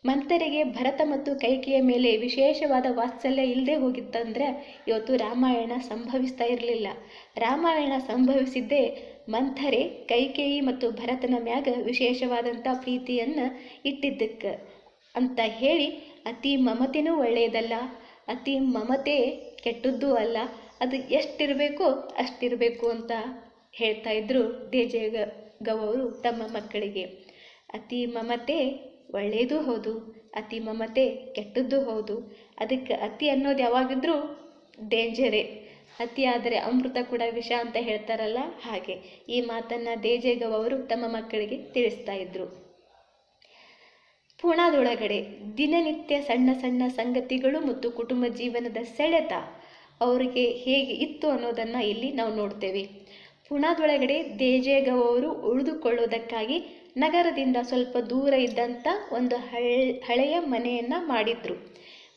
ಮಂಥರೆಗೆ ಭರತ ಮತ್ತು ಕೈಕೇಯಿಯ ಮೇಲೆ ವಿಶೇಷವಾದ ವಾತ್ಸಲ್ಯ ಇಲ್ಲದೆ ಹೋಗಿತ್ತಂದ್ರೆ ಇವತ್ತು ರಾಮಾಯಣ ಸಂಭವಿಸ್ತಾ ಇರಲಿಲ್ಲ. ರಾಮಾಯಣ ಸಂಭವಿಸಿದ್ದೇ ಮಂಥರೆ ಕೈಕೇಯಿ ಮತ್ತು ಭರತನ ಮ್ಯಾಗ ವಿಶೇಷವಾದಂಥ ಪ್ರೀತಿಯನ್ನು ಇಟ್ಟಿದ್ದಕ್ಕೆ ಅಂತ ಹೇಳಿ, ಅತಿ ಮಮತೆನೂ ಒಳ್ಳೆಯದಲ್ಲ, ಅತಿ ಮಮತೆ ಕೆಟ್ಟದ್ದೂ ಅಲ್ಲ, ಅದು ಎಷ್ಟಿರಬೇಕೋ ಅಷ್ಟಿರಬೇಕು ಅಂತ ಹೇಳ್ತಾ ಇದ್ರು ದೇಜಗವ್ ಅವರು ತಮ್ಮ ಮಕ್ಕಳಿಗೆ. ಅತಿ ಮಮತೆ ಒಳ್ಳೆಯದೂ ಹೌದು, ಅತಿ ಮಮತೆ ಕೆಟ್ಟದ್ದೂ ಹೌದು. ಅದಕ್ಕೆ ಅತಿ ಅನ್ನೋದು ಯಾವಾಗಿದ್ರೂ ಡೇಂಜರೇ. ಅತಿ ಆದರೆ ಅಮೃತ ಕೂಡ ವಿಷ ಅಂತ ಹೇಳ್ತಾರಲ್ಲ, ಹಾಗೆ ಈ ಮಾತನ್ನು ದೇಜಗವ್ ಅವರು ತಮ್ಮ ಮಕ್ಕಳಿಗೆ ತಿಳಿಸ್ತಾ ಇದ್ರು. ಪುಣಾದೊಳಗಡೆ ದಿನನಿತ್ಯ ಸಣ್ಣ ಸಣ್ಣ ಸಂಗತಿಗಳು ಮತ್ತು ಕುಟುಂಬ ಜೀವನದ ಸೆಳೆತ ಅವರಿಗೆ ಹೇಗೆ ಇತ್ತು ಅನ್ನೋದನ್ನು ಇಲ್ಲಿ ನಾವು ನೋಡ್ತೇವೆ. ಪುಣಾದೊಳಗಡೆ ದೇಜಗವ್ ಅವರು ಉಳಿದುಕೊಳ್ಳೋದಕ್ಕಾಗಿ ನಗರದಿಂದ ಸ್ವಲ್ಪ ದೂರ ಇದ್ದಂಥ ಒಂದು ಹಳೆಯ ಮನೆಯನ್ನು ಮಾಡಿದ್ರು.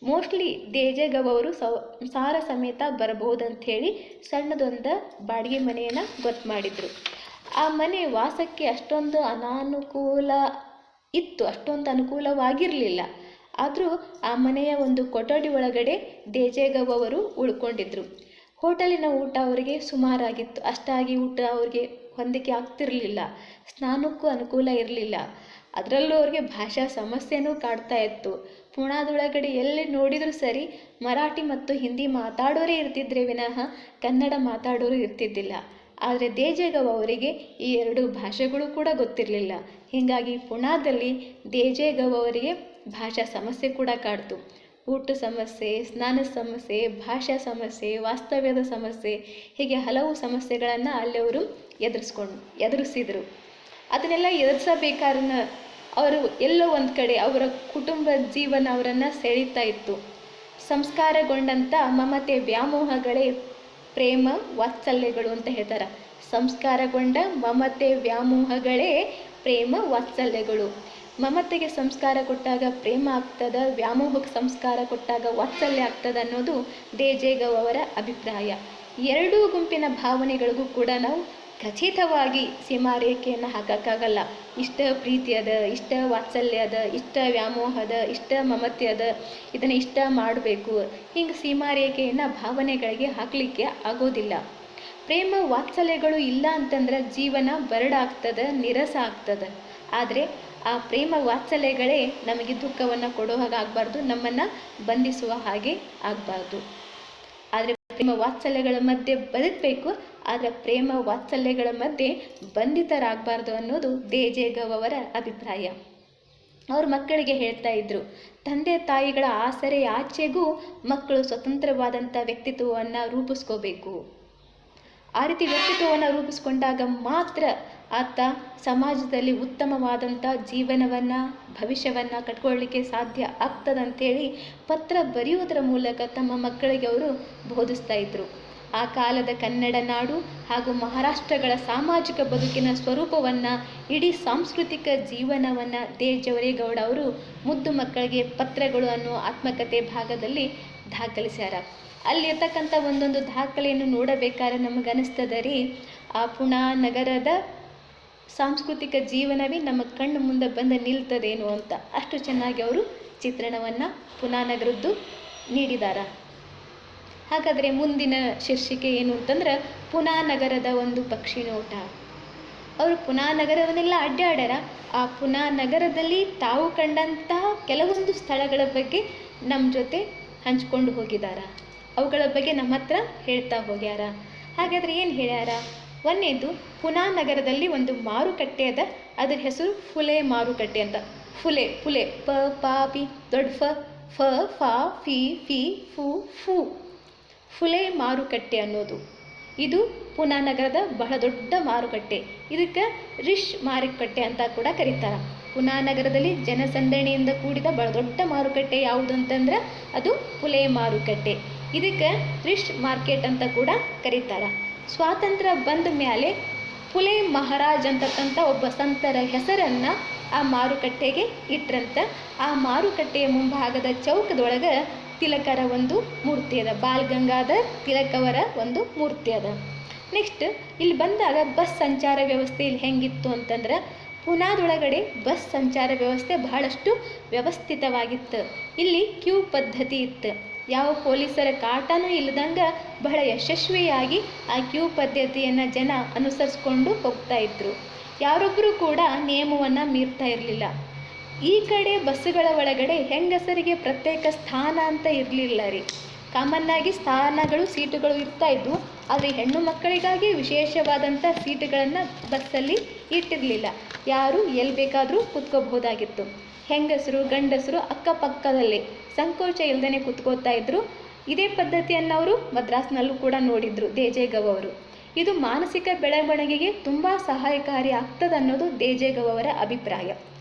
ಮೋಸ್ಟ್ಲಿ ದೇಜಗವ್ ಅವರು ಸಂಸಾರ ಸಮೇತ ಬರಬಹುದಂಥೇಳಿ ಸಣ್ಣದೊಂದು ಬಾಡಿಗೆ ಮನೆಯನ್ನು ಗೊತ್ತು ಮಾಡಿದ್ರು. ಆ ಮನೆ ವಾಸಕ್ಕೆ ಅಷ್ಟೊಂದು ಅನಾನುಕೂಲ ಇತ್ತು, ಅಷ್ಟೊಂದು ಅನುಕೂಲವಾಗಿರಲಿಲ್ಲ. ಆದರೂ ಆ ಮನೆಯ ಒಂದು ಕೊಠಡಿ ಒಳಗಡೆ ದೇಜಗವ್ ಅವರು ಉಳ್ಕೊಂಡಿದ್ರು. ಹೋಟೆಲಿನ ಊಟ ಅವರಿಗೆ ಸುಮಾರಾಗಿತ್ತು, ಅಷ್ಟಾಗಿ ಊಟ ಅವ್ರಿಗೆ ಹೊಂದಿಕೆ ಆಗ್ತಿರಲಿಲ್ಲ. ಸ್ನಾನಕ್ಕೂ ಅನುಕೂಲ ಇರಲಿಲ್ಲ. ಅದರಲ್ಲೂ ಅವ್ರಿಗೆ ಭಾಷಾ ಸಮಸ್ಯೆನೂ ಕಾಡ್ತಾ ಇತ್ತು. ಪುಣಾದೊಳಗಡೆ ಎಲ್ಲಿ ನೋಡಿದರೂ ಸರಿ ಮರಾಠಿ ಮತ್ತು ಹಿಂದಿ ಮಾತಾಡೋರೇ ಇರ್ತಿದ್ರೆ ವಿನಃ ಕನ್ನಡ ಮಾತಾಡೋರು ಇರ್ತಿದ್ದಿಲ್ಲ. ಆದರೆ ದೇಜಗವ್ ಅವರಿಗೆ ಈ ಎರಡು ಭಾಷೆಗಳು ಕೂಡ ಗೊತ್ತಿರಲಿಲ್ಲ. ಹೀಗಾಗಿ ಪುಣಾದಲ್ಲಿ ದೇಜಗವ್ ಅವರಿಗೆ ಭಾಷಾ ಸಮಸ್ಯೆ ಕೂಡ ಕಾಡ್ತು. ಊಟ ಸಮಸ್ಯೆ, ಸ್ನಾನದ ಸಮಸ್ಯೆ, ಭಾಷಾ ಸಮಸ್ಯೆ, ವಾಸ್ತವ್ಯದ ಸಮಸ್ಯೆ, ಹೀಗೆ ಹಲವು ಸಮಸ್ಯೆಗಳನ್ನು ಅಲ್ಲಿ ಅವರು ಎದುರಿಸಿದರು. ಅದನ್ನೆಲ್ಲ ಎದುರಿಸಬೇಕಾದ್ರೆ ಅವರು ಎಲ್ಲೋ ಒಂದು ಕಡೆ ಅವರ ಕುಟುಂಬ ಜೀವನ ಅವರನ್ನು ಸೆಳೀತಾ ಇತ್ತು. ಸಂಸ್ಕಾರಗೊಂಡಂಥ ಮಮತೆ ವ್ಯಾಮೋಹಗಳೇ ಪ್ರೇಮ ವಾತ್ಸಲ್ಯಗಳು ಅಂತ ಹೇಳ್ತಾರೆ. ಸಂಸ್ಕಾರಗೊಂಡ ಮಮತೆ ವ್ಯಾಮೋಹಗಳೇ ಪ್ರೇಮ ವಾತ್ಸಲ್ಯಗಳು. ಮಮತೆಗೆ ಸಂಸ್ಕಾರ ಕೊಟ್ಟಾಗ ಪ್ರೇಮ ಆಗ್ತದ, ವ್ಯಾಮೋಹಕ್ಕೆ ಸಂಸ್ಕಾರ ಕೊಟ್ಟಾಗ ವಾತ್ಸಲ್ಯ ಆಗ್ತದ ಅನ್ನೋದು ದೇಜಗವ್ ಅವರ ಅಭಿಪ್ರಾಯ. ಎರಡೂ ಗುಂಪಿನ ಭಾವನೆಗಳಿಗೂ ಕೂಡ ನಾವು ಖಚಿತವಾಗಿ ಸೀಮಾರೇಖೆಯನ್ನು ಹಾಕೋಕ್ಕಾಗಲ್ಲ. ಇಷ್ಟ ಪ್ರೀತಿ ಅದ, ಇಷ್ಟ ವಾತ್ಸಲ್ಯ ಅದ, ಇಷ್ಟ ವ್ಯಾಮೋಹ ಅದ, ಇಷ್ಟ ಮಮತೆ ಅದ, ಇದನ್ನು ಇಷ್ಟ ಮಾಡಬೇಕು, ಹಿಂಗೆ ಸೀಮಾರೇಖೆಯನ್ನು ಭಾವನೆಗಳಿಗೆ ಹಾಕಲಿಕ್ಕೆ ಆಗೋದಿಲ್ಲ. ಪ್ರೇಮ ವಾತ್ಸಲ್ಯಗಳು ಇಲ್ಲ ಅಂತಂದ್ರೆ ಜೀವನ ಬರಡಾಗ್ತದೆ, ನೀರಸ ಆಗ್ತದೆ. ಆದರೆ ಆ ಪ್ರೇಮ ವಾತ್ಸಲ್ಯಗಳೇ ನಮಗೆ ದುಃಖವನ್ನು ಕೊಡೋ ಹಾಗೆ ಆಗಬಾರ್ದು, ನಮ್ಮನ್ನು ಬಂಧಿಸುವ ಹಾಗೆ ಆಗಬಾರ್ದು. ಆದರೆ ಪ್ರೇಮ ವಾತ್ಸಲ್ಯಗಳ ಮಧ್ಯೆ ಬದುಕಬೇಕು, ಆದರೆ ಪ್ರೇಮ ವಾತ್ಸಲ್ಯಗಳ ಮಧ್ಯೆ ಬಂಧಿತರಾಗಬಾರ್ದು ಅನ್ನೋದು ದೇಜಗವ್ ಅವರ ಅಭಿಪ್ರಾಯ. ಅವ್ರ ಮಕ್ಕಳಿಗೆ ಹೇಳ್ತಾ ಇದ್ರು, ತಂದೆ ತಾಯಿಗಳ ಆಸರೆ ಆಚೆಗೂ ಮಕ್ಕಳು ಸ್ವತಂತ್ರವಾದಂಥ ವ್ಯಕ್ತಿತ್ವವನ್ನು ರೂಪಿಸ್ಕೋಬೇಕು. ಆ ರೀತಿ ವ್ಯಕ್ತಿತ್ವವನ್ನು ರೂಪಿಸ್ಕೊಂಡಾಗ ಮಾತ್ರ ಆತ ಸಮಾಜದಲ್ಲಿ ಉತ್ತಮವಾದಂಥ ಜೀವನವನ್ನು, ಭವಿಷ್ಯವನ್ನು ಕಟ್ಕೊಳ್ಳಿಕ್ಕೆ ಸಾಧ್ಯ ಆಗ್ತದಂಥೇಳಿ ಪತ್ರ ಬರೆಯುವುದರ ಮೂಲಕ ತಮ್ಮ ಮಕ್ಕಳಿಗೆ ಅವರು ಬೋಧಿಸ್ತಾ ಇದ್ರು. ಆ ಕಾಲದ ಕನ್ನಡ ನಾಡು ಹಾಗೂ ಮಹಾರಾಷ್ಟ್ರಗಳ ಸಾಮಾಜಿಕ ಬದುಕಿನ ಸ್ವರೂಪವನ್ನು, ಇಡೀ ಸಾಂಸ್ಕೃತಿಕ ಜೀವನವನ್ನು ದೇಜವರೇಗೌಡ ಅವರು ಮುದ್ದು ಮಕ್ಕಳಿಗೆ ಪತ್ರಗಳು ಅನ್ನೋ ಆತ್ಮಕಥೆ ಭಾಗದಲ್ಲಿ ದಾಖಲಿಸ್ಯಾರ. ಅಲ್ಲಿರ್ತಕ್ಕಂಥ ಒಂದೊಂದು ದಾಖಲೆಯನ್ನು ನೋಡಬೇಕಾದ್ರೆ ನಮಗನಿಸ್ತದ ರೀ, ಆ ಪುಣಾ ನಗರದ ಸಾಂಸ್ಕೃತಿಕ ಜೀವನವೇ ನಮ್ಮ ಕಣ್ಣು ಮುಂದೆ ಬಂದು ನಿಲ್ತದೇನೋ ಅಂತ ಅಷ್ಟು ಚೆನ್ನಾಗಿ ಅವರು ಚಿತ್ರಣವನ್ನು ಪುಣಾ ನಗರದ್ದು ನೀಡಿದ್ದಾರೆ. ಹಾಗಾದರೆ ಮುಂದಿನ ಶೀರ್ಷಿಕೆ ಏನು ಅಂತಂದ್ರೆ, ಪುಣಾ ನಗರದ ಒಂದು ಪಕ್ಷಿ ನೋಟ. ಅವರು ಪುನಾ ನಗರವನ್ನೆಲ್ಲ ಅಡ್ಡಾಡ್ಯಾರ. ಆ ಪುನಾ ನಗರದಲ್ಲಿ ತಾವು ಕಂಡಂತಹ ಕೆಲವೊಂದು ಸ್ಥಳಗಳ ಬಗ್ಗೆ ನಮ್ಮ ಜೊತೆ ಹಂಚ್ಕೊಂಡು ಹೋಗಿದಾರ. ಅವುಗಳ ಬಗ್ಗೆ ನಮ್ಮ ಹತ್ರ ಹೇಳ್ತಾ ಹೋಗ್ಯಾರ. ಹಾಗಾದರೆ ಏನು ಹೇಳ್ಯಾರ? ಒಂದನೇದು, ಪುನಾ ನಗರದಲ್ಲಿ ಒಂದು ಮಾರುಕಟ್ಟೆ ಅದ. ಅದ್ರ ಹೆಸರು ಫುಲೆ ಮಾರುಕಟ್ಟೆ ಅಂತ. ಫುಲೆ ಫುಲೆ ಪ ಪಾ ಪಿ ದೊಡ್ಡ ಫ ಫಾ ಫಿ ಫಿ ಫು ಫು ಫುಲೆ ಮಾರುಕಟ್ಟೆ ಅನ್ನೋದು ಇದು ಪುನಾ ನಗರದ ಬಹಳ ದೊಡ್ಡ ಮಾರುಕಟ್ಟೆ. ಇದಕ್ಕೆ ರಿಷ್ ಮಾರುಕಟ್ಟೆ ಅಂತ ಕೂಡ ಕರೀತಾರೆ. ಪುನಾ ನಗರದಲ್ಲಿ ಜನಸಂದಣಿಯಿಂದ ಕೂಡಿದ ಬಹಳ ದೊಡ್ಡ ಮಾರುಕಟ್ಟೆ ಯಾವುದು ಅಂತಂದ್ರೆ ಅದು ಫುಲೆ ಮಾರುಕಟ್ಟೆ. ಇದಕ್ಕೆ ರಿಷ್ ಮಾರ್ಕೆಟ್ ಅಂತ ಕೂಡ ಕರೀತಾರೆ. ಸ್ವಾತಂತ್ರ್ಯ ಬಂದ ಮೇಲೆ ಫುಲೆ ಮಹಾರಾಜ್ ಅಂತಕ್ಕಂಥ ಒಬ್ಬ ಸಂತರ ಹೆಸರನ್ನು ಆ ಮಾರುಕಟ್ಟೆಗೆ ಇಟ್ರಂತ. ಆ ಮಾರುಕಟ್ಟೆಯ ಮುಂಭಾಗದ ಚೌಕದೊಳಗೆ ತಿಲಕರ ಒಂದು ಮೂರ್ತಿ ಅದ. ಬಾಲ್ ಗಂಗಾಧರ್ ತಿಲಕವರ ಒಂದು ಮೂರ್ತಿ ಅದ. ನೆಕ್ಸ್ಟ್ ಇಲ್ಲಿ ಬಂದಾಗ ಬಸ್ ಸಂಚಾರ ವ್ಯವಸ್ಥೆ ಇಲ್ಲಿ ಹೆಂಗಿತ್ತು ಅಂತಂದ್ರೆ, ಪುನಾದೊಳಗಡೆ ಬಸ್ ಸಂಚಾರ ವ್ಯವಸ್ಥೆ ಬಹಳಷ್ಟು ವ್ಯವಸ್ಥಿತವಾಗಿತ್ತು. ಇಲ್ಲಿ ಕ್ಯೂ ಪದ್ಧತಿ ಇತ್ತು. ಯಾವ ಪೊಲೀಸರ ಕಾಟನೂ ಇಲ್ಲದಂಗೆ ಬಹಳ ಯಶಸ್ವಿಯಾಗಿ ಆ ಕ್ಯೂ ಪದ್ಧತಿಯನ್ನು ಜನ ಅನುಸರಿಸ್ಕೊಂಡು ಹೋಗ್ತಾ ಇದ್ರು. ಯಾರೊಬ್ಬರು ಕೂಡ ನಿಯಮವನ್ನು ಮೀರ್ತಾ ಇರಲಿಲ್ಲ. ಈ ಕಡೆ ಬಸ್ಸುಗಳ ಒಳಗಡೆ ಹೆಂಗಸರಿಗೆ ಪ್ರತ್ಯೇಕ ಸ್ಥಾನ ಅಂತ ಇರಲಿಲ್ಲ ರೀ. ಕಾಮನ್ನಾಗಿ ಸ್ಥಾನಗಳು ಸೀಟುಗಳು ಇರ್ತಾ ಇದ್ವು. ಆದರೆ ಹೆಣ್ಣು ಮಕ್ಕಳಿಗಾಗಿ ವಿಶೇಷವಾದಂಥ ಸೀಟುಗಳನ್ನು ಬಸ್ಸಲ್ಲಿ ಇಟ್ಟಿರಲಿಲ್ಲ. ಯಾರು ಎಲ್ಲಿ ಬೇಕಾದರೂ ಕೂತ್ಕೋಬಹುದಾಗಿತ್ತು. ಹೆಂಗಸರು ಗಂಡಸರು ಅಕ್ಕಪಕ್ಕದಲ್ಲಿ ಸಂಕೋಚ ಇಲ್ಲದೇ ಕೂತ್ಕೋತಾ ಇದ್ರು. ಇದೇ ಪದ್ಧತಿಯನ್ನು ಅವರು ಮದ್ರಾಸ್ನಲ್ಲೂ ಕೂಡ ನೋಡಿದ್ರು ದೇಜೇಗೌ ಅವರು. ಇದು ಮಾನಸಿಕ ಬೆಳವಣಿಗೆಗೆ ತುಂಬ ಸಹಾಯಕಾರಿ ಆಗ್ತದೆ ಅನ್ನೋದು ದೇಜೇಗೌ ಅವರ ಅಭಿಪ್ರಾಯ.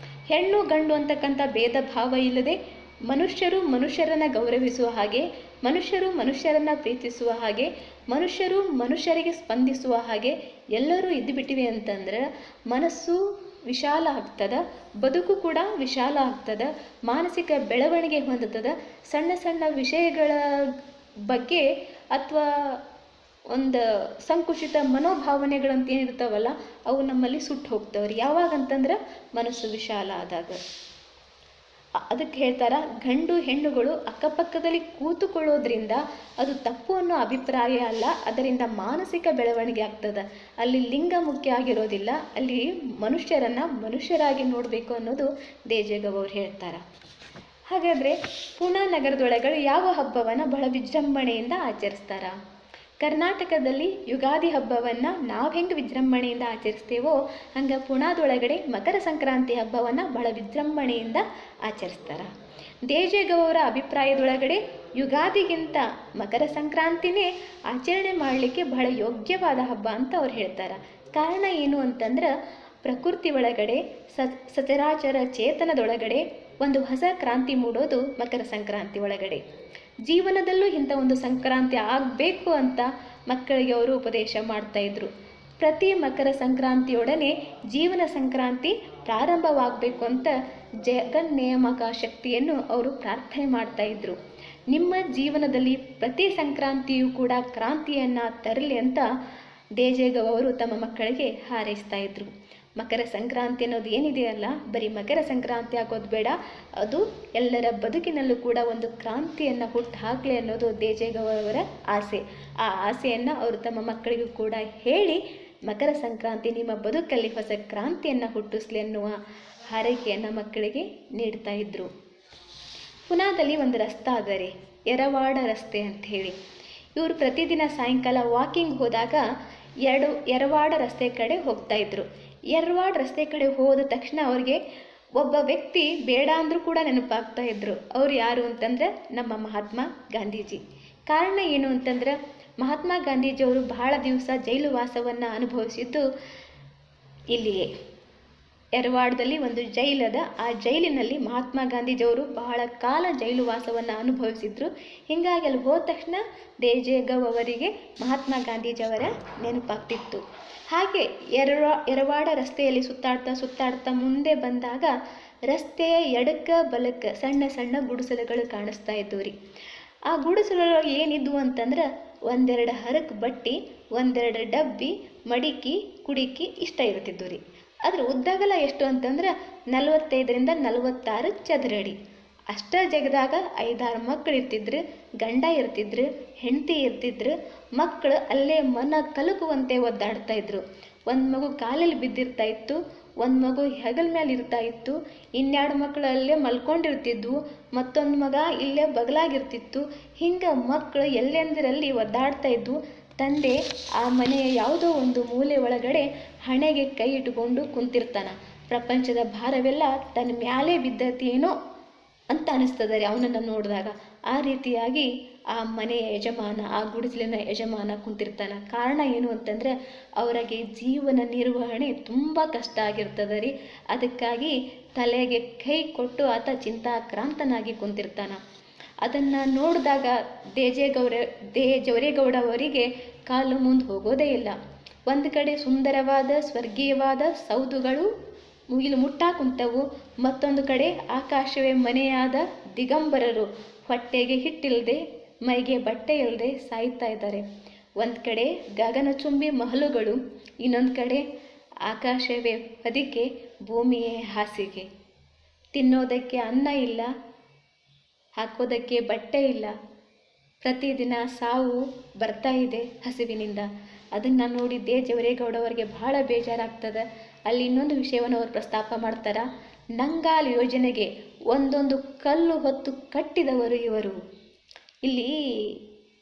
ಹೆಣ್ಣು ಗಂಡು ಅಂತಕ್ಕಂಥ ಭೇದ ಭಾವ ಇಲ್ಲದೆ ಮನುಷ್ಯರು ಮನುಷ್ಯರನ್ನು ಗೌರವಿಸುವ ಹಾಗೆ, ಮನುಷ್ಯರು ಮನುಷ್ಯರನ್ನು ಪ್ರೀತಿಸುವ ಹಾಗೆ, ಮನುಷ್ಯರು ಮನುಷ್ಯರಿಗೆ ಸ್ಪಂದಿಸುವ ಹಾಗೆ ಎಲ್ಲರೂ ಇದ್ದುಬಿಟ್ಟಿವೆ ಅಂತಂದ್ರೆ ಮನಸ್ಸು ವಿಶಾಲ ಆಗ್ತದೆ, ಬದುಕು ಕೂಡ ವಿಶಾಲ ಆಗ್ತದೆ, ಮಾನಸಿಕ ಬೆಳವಣಿಗೆ ಹೊಂದುತ್ತದೆ. ಸಣ್ಣ ಸಣ್ಣ ವಿಷಯಗಳ ಬಗ್ಗೆ ಅಥವಾ ಒಂದು ಸಂಕುಚಿತ ಮನೋಭಾವನೆಗಳಂತ ಏನಿರ್ತಾವಲ್ಲ ಅವು ನಮ್ಮಲ್ಲಿ ಸುಟ್ಟು ಹೋಗ್ತಾವ್ರಿ. ಯಾವಾಗಂತಂದ್ರೆ ಮನಸ್ಸು ವಿಶಾಲ ಆದಾಗ. ಅದಕ್ಕೆ ಹೇಳ್ತಾರ, ಗಂಡು ಹೆಣ್ಣುಗಳು ಅಕ್ಕಪಕ್ಕದಲ್ಲಿ ಕೂತುಕೊಳ್ಳೋದ್ರಿಂದ ಅದು ತಪ್ಪು ಅನ್ನೋ ಅಭಿಪ್ರಾಯ ಅಲ್ಲ, ಅದರಿಂದ ಮಾನಸಿಕ ಬೆಳವಣಿಗೆ ಆಗ್ತದೆ. ಅಲ್ಲಿ ಲಿಂಗ ಮುಖ್ಯ ಆಗಿರೋದಿಲ್ಲ, ಅಲ್ಲಿ ಮನುಷ್ಯರನ್ನು ಮನುಷ್ಯರಾಗಿ ನೋಡಬೇಕು ಅನ್ನೋದು ದೇಜೇಗೌ ಅವರು ಹೇಳ್ತಾರೆ. ಹಾಗಾದರೆ ಪುನಾ ನಗರದೊಳಗಡೆ ಯಾವ ಹಬ್ಬವನ್ನು ಬಹಳ ವಿಜೃಂಭಣೆಯಿಂದ ಆಚರಿಸ್ತಾರ? ಕರ್ನಾಟಕದಲ್ಲಿ ಯುಗಾದಿ ಹಬ್ಬವನ್ನು ನಾವು ಹೆಂಗೆ ವಿಜೃಂಭಣೆಯಿಂದ ಆಚರಿಸ್ತೇವೋ ಹಂಗೆ ಪುಣಾದೊಳಗಡೆ ಮಕರ ಸಂಕ್ರಾಂತಿ ಹಬ್ಬವನ್ನು ಬಹಳ ವಿಜೃಂಭಣೆಯಿಂದ ಆಚರಿಸ್ತಾರೆ. ದೇಜೇಗೌ ಅವರ ಅಭಿಪ್ರಾಯದೊಳಗಡೆ ಯುಗಾದಿಗಿಂತ ಮಕರ ಸಂಕ್ರಾಂತಿನೇ ಆಚರಣೆ ಮಾಡಲಿಕ್ಕೆ ಬಹಳ ಯೋಗ್ಯವಾದ ಹಬ್ಬ ಅಂತ ಅವ್ರು ಹೇಳ್ತಾರೆ. ಕಾರಣ ಏನು ಅಂತಂದ್ರೆ, ಪ್ರಕೃತಿ ಒಳಗಡೆ ಸಚರಾಚರ ಚೇತನದೊಳಗಡೆ ಒಂದು ಹೊಸ ಕ್ರಾಂತಿ ಮೂಡೋದು ಮಕರ ಸಂಕ್ರಾಂತಿ ಒಳಗಡೆ. ಜೀವನದಲ್ಲೂ ಇಂಥ ಒಂದು ಸಂಕ್ರಾಂತಿ ಆಗಬೇಕು ಅಂತ ಮಕ್ಕಳಿಗೆ ಅವರು ಉಪದೇಶ ಮಾಡ್ತಾಯಿದ್ರು. ಪ್ರತಿ ಮಕರ ಸಂಕ್ರಾಂತಿಯೊಡನೆ ಜೀವನ ಸಂಕ್ರಾಂತಿ ಪ್ರಾರಂಭವಾಗಬೇಕು ಅಂತ ಜಗನ್ನೇಮಕ ಶಕ್ತಿಯನ್ನು ಅವರು ಪ್ರಾರ್ಥನೆ ಮಾಡ್ತಾಯಿದ್ರು. ನಿಮ್ಮ ಜೀವನದಲ್ಲಿ ಪ್ರತಿ ಸಂಕ್ರಾಂತಿಯೂ ಕೂಡ ಕ್ರಾಂತಿಯನ್ನು ತರಲಿ ಅಂತ ದೇಜೇಗೌ ಅವರು ತಮ್ಮ ಮಕ್ಕಳಿಗೆ ಹಾರೈಸ್ತಾ ಇದ್ರು. ಮಕರ ಸಂಕ್ರಾಂತಿ ಅನ್ನೋದು ಏನಿದೆಯಲ್ಲ, ಬರೀ ಮಕರ ಸಂಕ್ರಾಂತಿ ಆಗೋದು ಬೇಡ, ಅದು ಎಲ್ಲರ ಬದುಕಿನಲ್ಲೂ ಕೂಡ ಒಂದು ಕ್ರಾಂತಿಯನ್ನು ಹುಟ್ಟು ಹಾಕಲಿ ಅನ್ನೋದು ದೇಜೇಗೌ ಅವರ ಆಸೆ. ಆ ಆಸೆಯನ್ನು ಅವರು ತಮ್ಮ ಮಕ್ಕಳಿಗೂ ಕೂಡ ಹೇಳಿ ಮಕರ ಸಂಕ್ರಾಂತಿ ನಿಮ್ಮ ಬದುಕಲ್ಲಿ ಹೊಸ ಕ್ರಾಂತಿಯನ್ನು ಹುಟ್ಟಿಸ್ಲಿ ಅನ್ನುವ ಹಾರೈಕೆಯನ್ನು ಮಕ್ಕಳಿಗೆ ನೀಡ್ತಾ ಇದ್ದರು. ಪುನಾದಲ್ಲಿ ಒಂದು ರಸ್ತೆ ಅದ ರೀ, ಎರವಾಡ ರಸ್ತೆ ಅಂತ ಹೇಳಿ. ಇವರು ಪ್ರತಿದಿನ ಸಾಯಂಕಾಲ ವಾಕಿಂಗ್ ಹೋದಾಗ ಎರವಾಡ ರಸ್ತೆ ಕಡೆ ಹೋಗ್ತಾಯಿದ್ರು. ಎರವಾಡ ರಸ್ತೆ ಕಡೆ ಹೋದ ತಕ್ಷಣ ಅವ್ರಿಗೆ ಒಬ್ಬ ವ್ಯಕ್ತಿ ಬೇಡ ಅಂದರೂ ಕೂಡ ನೆನಪಾಗ್ತಾ ಇದ್ರು. ಅವ್ರು ಯಾರು ಅಂತಂದ್ರೆ ನಮ್ಮ ಮಹಾತ್ಮ ಗಾಂಧೀಜಿ. ಕಾರಣ ಏನು ಅಂತಂದ್ರೆ, ಮಹಾತ್ಮ ಗಾಂಧೀಜಿಯವರು ಬಹಳ ದಿವಸ ಜೈಲು ವಾಸವನ್ನು ಅನುಭವಿಸಿದ್ದು ಇಲ್ಲಿಯೇ. ಎರವಾಡದಲ್ಲಿ ಒಂದು ಜೈಲದ, ಆ ಜೈಲಿನಲ್ಲಿ ಮಹಾತ್ಮ ಗಾಂಧೀಜಿಯವರು ಬಹಳ ಕಾಲ ಜೈಲು ವಾಸವನ್ನು ಅನುಭವಿಸಿದ್ರು. ಹೀಗಾಗಿ ಅಲ್ಲಿ ಹೋದ ತಕ್ಷಣ ದೇಜೇಗೌ ಅವರಿಗೆ ಮಹಾತ್ಮ ಗಾಂಧೀಜಿಯವರ ನೆನಪಾಗ್ತಿತ್ತು. ಹಾಗೆ ಎರವಾಡ ರಸ್ತೆಯಲ್ಲಿ ಸುತ್ತಾಡ್ತಾ ಮುಂದೆ ಬಂದಾಗ ರಸ್ತೆಯ ಎಡಕ್ಕ ಬಲಕ್ಕ ಸಣ್ಣ ಸಣ್ಣ ಗುಡಿಸಲುಗಳು ಕಾಣಿಸ್ತಾ ಇದ್ದವು ರೀ. ಆ ಗುಡಿಸಲೊಳಗೆ ಏನಿದ್ವು ಅಂತಂದ್ರೆ, ಒಂದೆರಡು ಹರಕು ಬಟ್ಟಿ, ಒಂದೆರಡು ಡಬ್ಬಿ, ಮಡಿಕೆ, ಕುಡಿಕೆ ಇಷ್ಟ ಇರ್ತಿದ್ವು ರೀ. ಅದ್ರ ಉದ್ದಗಲ ಎಷ್ಟು ಅಂತಂದ್ರೆ 45ರಿಂದ 46 ಚದರಡಿ. ಅಷ್ಟ ಜಗದಾಗ 5-6 ಮಕ್ಕಳು ಇರ್ತಿದ್ರು, ಗಂಡ ಇರ್ತಿದ್ರು, ಹೆಂಡತಿ ಇರ್ತಿದ್ರು. ಮಕ್ಕಳು ಅಲ್ಲೇ ಮನ ಕಲಕುವಂತೆ ಒದ್ದಾಡ್ತಾ ಇದ್ರು. ಒಂದು ಮಗು ಕಾಲಲ್ಲಿ ಬಿದ್ದಿರ್ತಾ ಇತ್ತು, ಒಂದು ಮಗು ಹೆಗಲ ಮೇಲೆ ಇರ್ತಾ ಇತ್ತು, ಇನ್ನೆರಡು ಮಕ್ಕಳು ಅಲ್ಲೇ ಮಲ್ಕೊಂಡಿರ್ತಿದ್ವು, ಮತ್ತೊಂದು ಮಗ ಇಲ್ಲೇ ಬಗಲಾಗಿರ್ತಿತ್ತು. ಹಿಂಗೆ ಮಕ್ಕಳು ಎಲ್ಲೆಂದರಲ್ಲಿ ಒದ್ದಾಡ್ತಾ ಇದ್ವು. ತಂದೆ ಆ ಮನೆಯ ಯಾವುದೋ ಒಂದು ಮೂಲೆ ಒಳಗಡೆ ಹಣೆಗೆ ಕೈ ಇಟ್ಟುಕೊಂಡು ಕುಂತಿರ್ತಾನ. ಪ್ರಪಂಚದ ಭಾರವೆಲ್ಲ ತನ್ನ ಮ್ಯಾಲೆ ಬಿದ್ದತೇನೋ ಅಂತ ಅನಿಸ್ತದೆ ರೀ ಅವನನ್ನು ನೋಡಿದಾಗ. ಆ ರೀತಿಯಾಗಿ ಆ ಮನೆಯ ಯಜಮಾನ, ಆ ಗುಡಿಸಲಿನ ಯಜಮಾನ ಕುಂತಿರ್ತಾನ. ಕಾರಣ ಏನು ಅಂತಂದರೆ ಅವರಿಗೆ ಜೀವನ ನಿರ್ವಹಣೆ ತುಂಬ ಕಷ್ಟ ಆಗಿರ್ತದೆ ರೀ. ಅದಕ್ಕಾಗಿ ತಲೆಗೆ ಕೈ ಕೊಟ್ಟು ಆತ ಚಿಂತಾಕ್ರಾಂತನಾಗಿ ಕುಂತಿರ್ತಾನ. ಅದನ್ನು ನೋಡಿದಾಗ ಜವರೇಗೌಡ ಅವರಿಗೆ ಕಾಲು ಮುಂದೆ ಹೋಗೋದೇ ಇಲ್ಲ. ಒಂದು ಕಡೆ ಸುಂದರವಾದ ಸ್ವರ್ಗೀಯವಾದ ಸೌಧುಗಳು ಮುಗಿಲು ಮುಟ್ಟಾ ಕುಂತವು, ಮತ್ತೊಂದು ಕಡೆ ಆಕಾಶವೇ ಮನೆಯಾದ ದಿಗಂಬರರು ಹೊಟ್ಟೆಗೆ ಹಿಟ್ಟಿಲ್ಲದೆ ಮೈಗೆ ಬಟ್ಟೆ ಇಲ್ಲದೆ ಸಾಯ್ತಾ ಇದ್ದಾರೆ. ಒಂದು ಕಡೆ ಗಗನಚುಂಬಿ ಮಹಲುಗಳು, ಇನ್ನೊಂದು ಕಡೆ ಆಕಾಶವೇ ಹೊದಿಕೆ, ಭೂಮಿಯೇ ಹಾಸಿಗೆ. ತಿನ್ನೋದಕ್ಕೆ ಅನ್ನ ಇಲ್ಲ, ಹಾಕೋದಕ್ಕೆ ಬಟ್ಟೆ ಇಲ್ಲ. ಪ್ರತಿದಿನ ಸಾವು ಬರ್ತಾ ಇದೆ ಹಸಿವಿನಿಂದ. ಅದನ್ನು ನೋಡಿದ್ದೇ ಜವರೇಗೌಡ ಅವರಿಗೆ ಬಹಳ ಬೇಜಾರಾಗ್ತದೆ. ಅಲ್ಲಿ ಇನ್ನೊಂದು ವಿಷಯವನ್ನು ಅವರು ಪ್ರಸ್ತಾಪ ಮಾಡ್ತಾರೆ. ನಂಗಾಲ್ ಯೋಜನೆಗೆ ಒಂದೊಂದು ಕಲ್ಲು ಹೊತ್ತು ಕಟ್ಟಿದವರು ಇವರು. ಇಲ್ಲಿ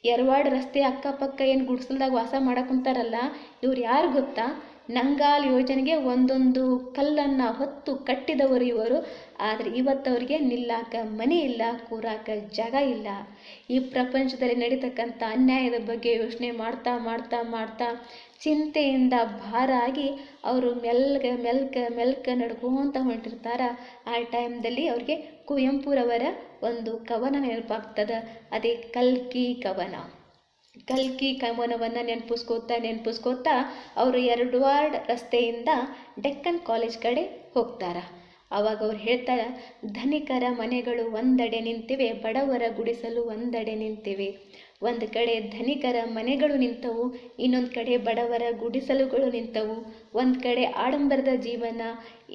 ಯರವಾಡ ರಸ್ತೆ ಅಕ್ಕಪಕ್ಕ ಏನು ಗುಡಿಸಲ್ದಾಗ ವಾಸ ಮಾಡಕ್ಕಂತಾರಲ್ಲ, ಇವ್ರು ಯಾರು ಗೊತ್ತಾ? ನಂಗಾಲ್ ಯೋಜನೆಗೆ ಒಂದೊಂದು ಕಲ್ಲನ್ನು ಹೊತ್ತು ಕಟ್ಟಿದವರು ಇವರು. ಆದರೆ ಇವತ್ತವರಿಗೆ ನಿಲ್ಲಾಕ ಮನೆ ಇಲ್ಲ, ಕೂರಾಕ ಜಾಗ ಇಲ್ಲ. ಈ ಪ್ರಪಂಚದಲ್ಲಿ ನಡೀತಕ್ಕಂಥ ಅನ್ಯಾಯದ ಬಗ್ಗೆ ಯೋಚನೆ ಮಾಡ್ತಾ ಮಾಡ್ತಾ ಮಾಡ್ತಾ ಚಿಂತೆಯಿಂದ ಭಾರ ಆಗಿ ಅವರು ಮೆಲ್ಕ ನಡ್ಕೊಂತ ಹೊಂಟಿರ್ತಾರೆ. ಆ ಟೈಮ್ದಲ್ಲಿ ಅವ್ರಿಗೆ ಕುವೆಂಪುರವರ ಒಂದು ಕವನ ನೆನಪಾಗ್ತದೆ. ಅದೇ ಕಲ್ಕಿ ಕವನ. ಕಲ್ಕಿ ಕವನವನ್ನು ನೆನಪಿಸ್ಕೋತಾ ಅವರು ಯರವಾಡ ರಸ್ತೆಯಿಂದ ಡೆಕ್ಕನ್ ಕಾಲೇಜ್ ಕಡೆ ಹೋಗ್ತಾರೆ. ಆವಾಗ ಅವ್ರು ಹೇಳ್ತಾರೆ, ಧನಿಕರ ಮನೆಗಳು ಒಂದೆಡೆ ನಿಂತಿವೆ, ಬಡವರ ಗುಡಿಸಲು ಒಂದೆಡೆ ನಿಂತಿವೆ. ಒಂದು ಕಡೆ ಧನಿಕರ ಮನೆಗಳು ನಿಂತವು, ಇನ್ನೊಂದು ಕಡೆ ಬಡವರ ಗುಡಿಸಲುಗಳು ನಿಂತವು. ಒಂದು ಕಡೆ ಆಡಂಬರದ ಜೀವನ,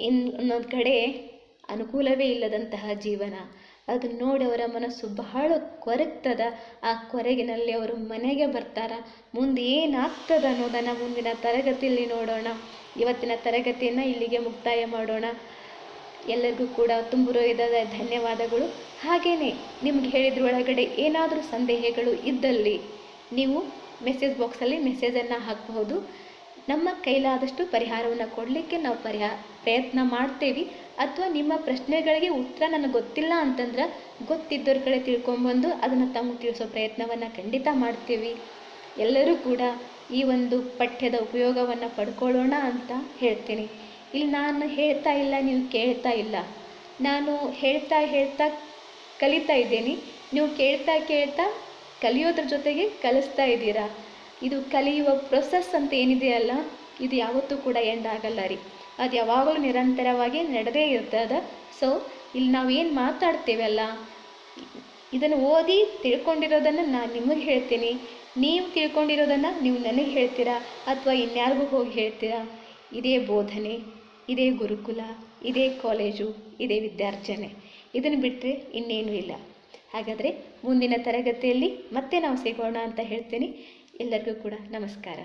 ಇನ್ನೊಂದು ಕಡೆ ಅನುಕೂಲವೇ ಇಲ್ಲದಂತಹ ಜೀವನ. ಅದು ನೋಡಿ ಅವರ ಮನಸ್ಸು ಬಹಳ ಕೊರಗ್ತದ. ಆ ಕೊರಗಿನಲ್ಲಿ ಅವರು ಮನೆಗೆ ಬರ್ತಾರೆ. ಮುಂದೆ ಏನಾಗ್ತದ ಅನ್ನೋದನ್ನು ಮುಂದಿನ ತರಗತಿಯಲ್ಲಿ ನೋಡೋಣ. ಇವತ್ತಿನ ತರಗತಿಯನ್ನು ಇಲ್ಲಿಗೆ ಮುಕ್ತಾಯ ಮಾಡೋಣ. ಎಲ್ಲರಿಗೂ ಕೂಡ ತುಂಬ ಹೃದಯದ ಧನ್ಯವಾದಗಳು. ಹಾಗೆಯೇ ನಿಮ್ಗೆ ಹೇಳಿದ್ರೊಳಗಡೆ ಏನಾದರೂ ಸಂದೇಹಗಳು ಇದ್ದಲ್ಲಿ ನೀವು ಮೆಸೇಜ್ ಬಾಕ್ಸಲ್ಲಿ ಮೆಸೇಜನ್ನು ಹಾಕಬಹುದು. ನಮ್ಮ ಕೈಲಾದಷ್ಟು ಪರಿಹಾರವನ್ನು ಕೊಡಲಿಕ್ಕೆ ನಾವು ಪ್ರಯತ್ನ ಮಾಡ್ತೇವೆ. ಅಥವಾ ನಿಮ್ಮ ಪ್ರಶ್ನೆಗಳಿಗೆ ಉತ್ತರ ನನಗೆ ಗೊತ್ತಿಲ್ಲ ಅಂತಂದ್ರೆ ಗೊತ್ತಿದ್ದವ್ರ ಕಡೆ ತಿಳ್ಕೊಂಬಂದು ಅದನ್ನು ತಮಗೆ ತಿಳಿಸೋ ಪ್ರಯತ್ನವನ್ನು ಖಂಡಿತ ಮಾಡ್ತೀವಿ. ಎಲ್ಲರೂ ಕೂಡ ಈ ಒಂದು ಪಠ್ಯದ ಉಪಯೋಗವನ್ನು ಪಡ್ಕೊಳ್ಳೋಣ ಅಂತ ಹೇಳ್ತೀನಿ. ಇಲ್ಲಿ ನಾನು ಹೇಳ್ತಾ ಇಲ್ಲ, ನೀವು ಕೇಳ್ತಾ ಇಲ್ಲ. ನಾನು ಹೇಳ್ತಾ ಕಲಿತಾ ಇದ್ದೀನಿ. ನೀವು ಕೇಳ್ತಾ ಕಲಿಯೋದ್ರ ಜೊತೆಗೆ ಕಲಿಸ್ತಾ ಇದ್ದೀರಾ. ಇದು ಕಲಿಯುವ ಪ್ರೊಸೆಸ್ ಅಂತ ಏನಿದೆಯಲ್ಲ, ಇದು ಯಾವತ್ತೂ ಕೂಡ ಎಂಡ್ ಆಗಲ್ಲ ರೀ. ಅದು ಯಾವಾಗಲೂ ನಿರಂತರವಾಗಿ ನಡೆದೇ ಇರ್ತದೆ. ಸೊ ಇಲ್ಲಿ ನಾವೇನು ಮಾತಾಡ್ತೇವಲ್ಲ, ಇದನ್ನು ಓದಿ ತಿಳ್ಕೊಂಡಿರೋದನ್ನು ನಾನು ನಿಮಗೆ ಹೇಳ್ತೀನಿ. ನೀವು ತಿಳ್ಕೊಂಡಿರೋದನ್ನು ನೀವು ನನಗೆ ಹೇಳ್ತೀರಾ ಅಥವಾ ಇನ್ಯಾರಿಗೂ ಹೋಗಿ ಹೇಳ್ತೀರಾ. ಇದೇ ಬೋಧನೆ, ಇದೇ ಗುರುಕುಲ, ಇದೇ ಕಾಲೇಜು, ಇದೇ ವಿದ್ಯಾರ್ಜನೆ. ಇದನ್ನು ಬಿಟ್ಟರೆ ಇನ್ನೇನೂ ಇಲ್ಲ. ಹಾಗಾದರೆ ಮುಂದಿನ ತರಗತಿಯಲ್ಲಿ ಮತ್ತೆ ನಾವು ಸಿಗೋಣ ಅಂತ ಹೇಳ್ತೀನಿ. ಎಲ್ಲರಿಗೂ ಕೂಡ ನಮಸ್ಕಾರ.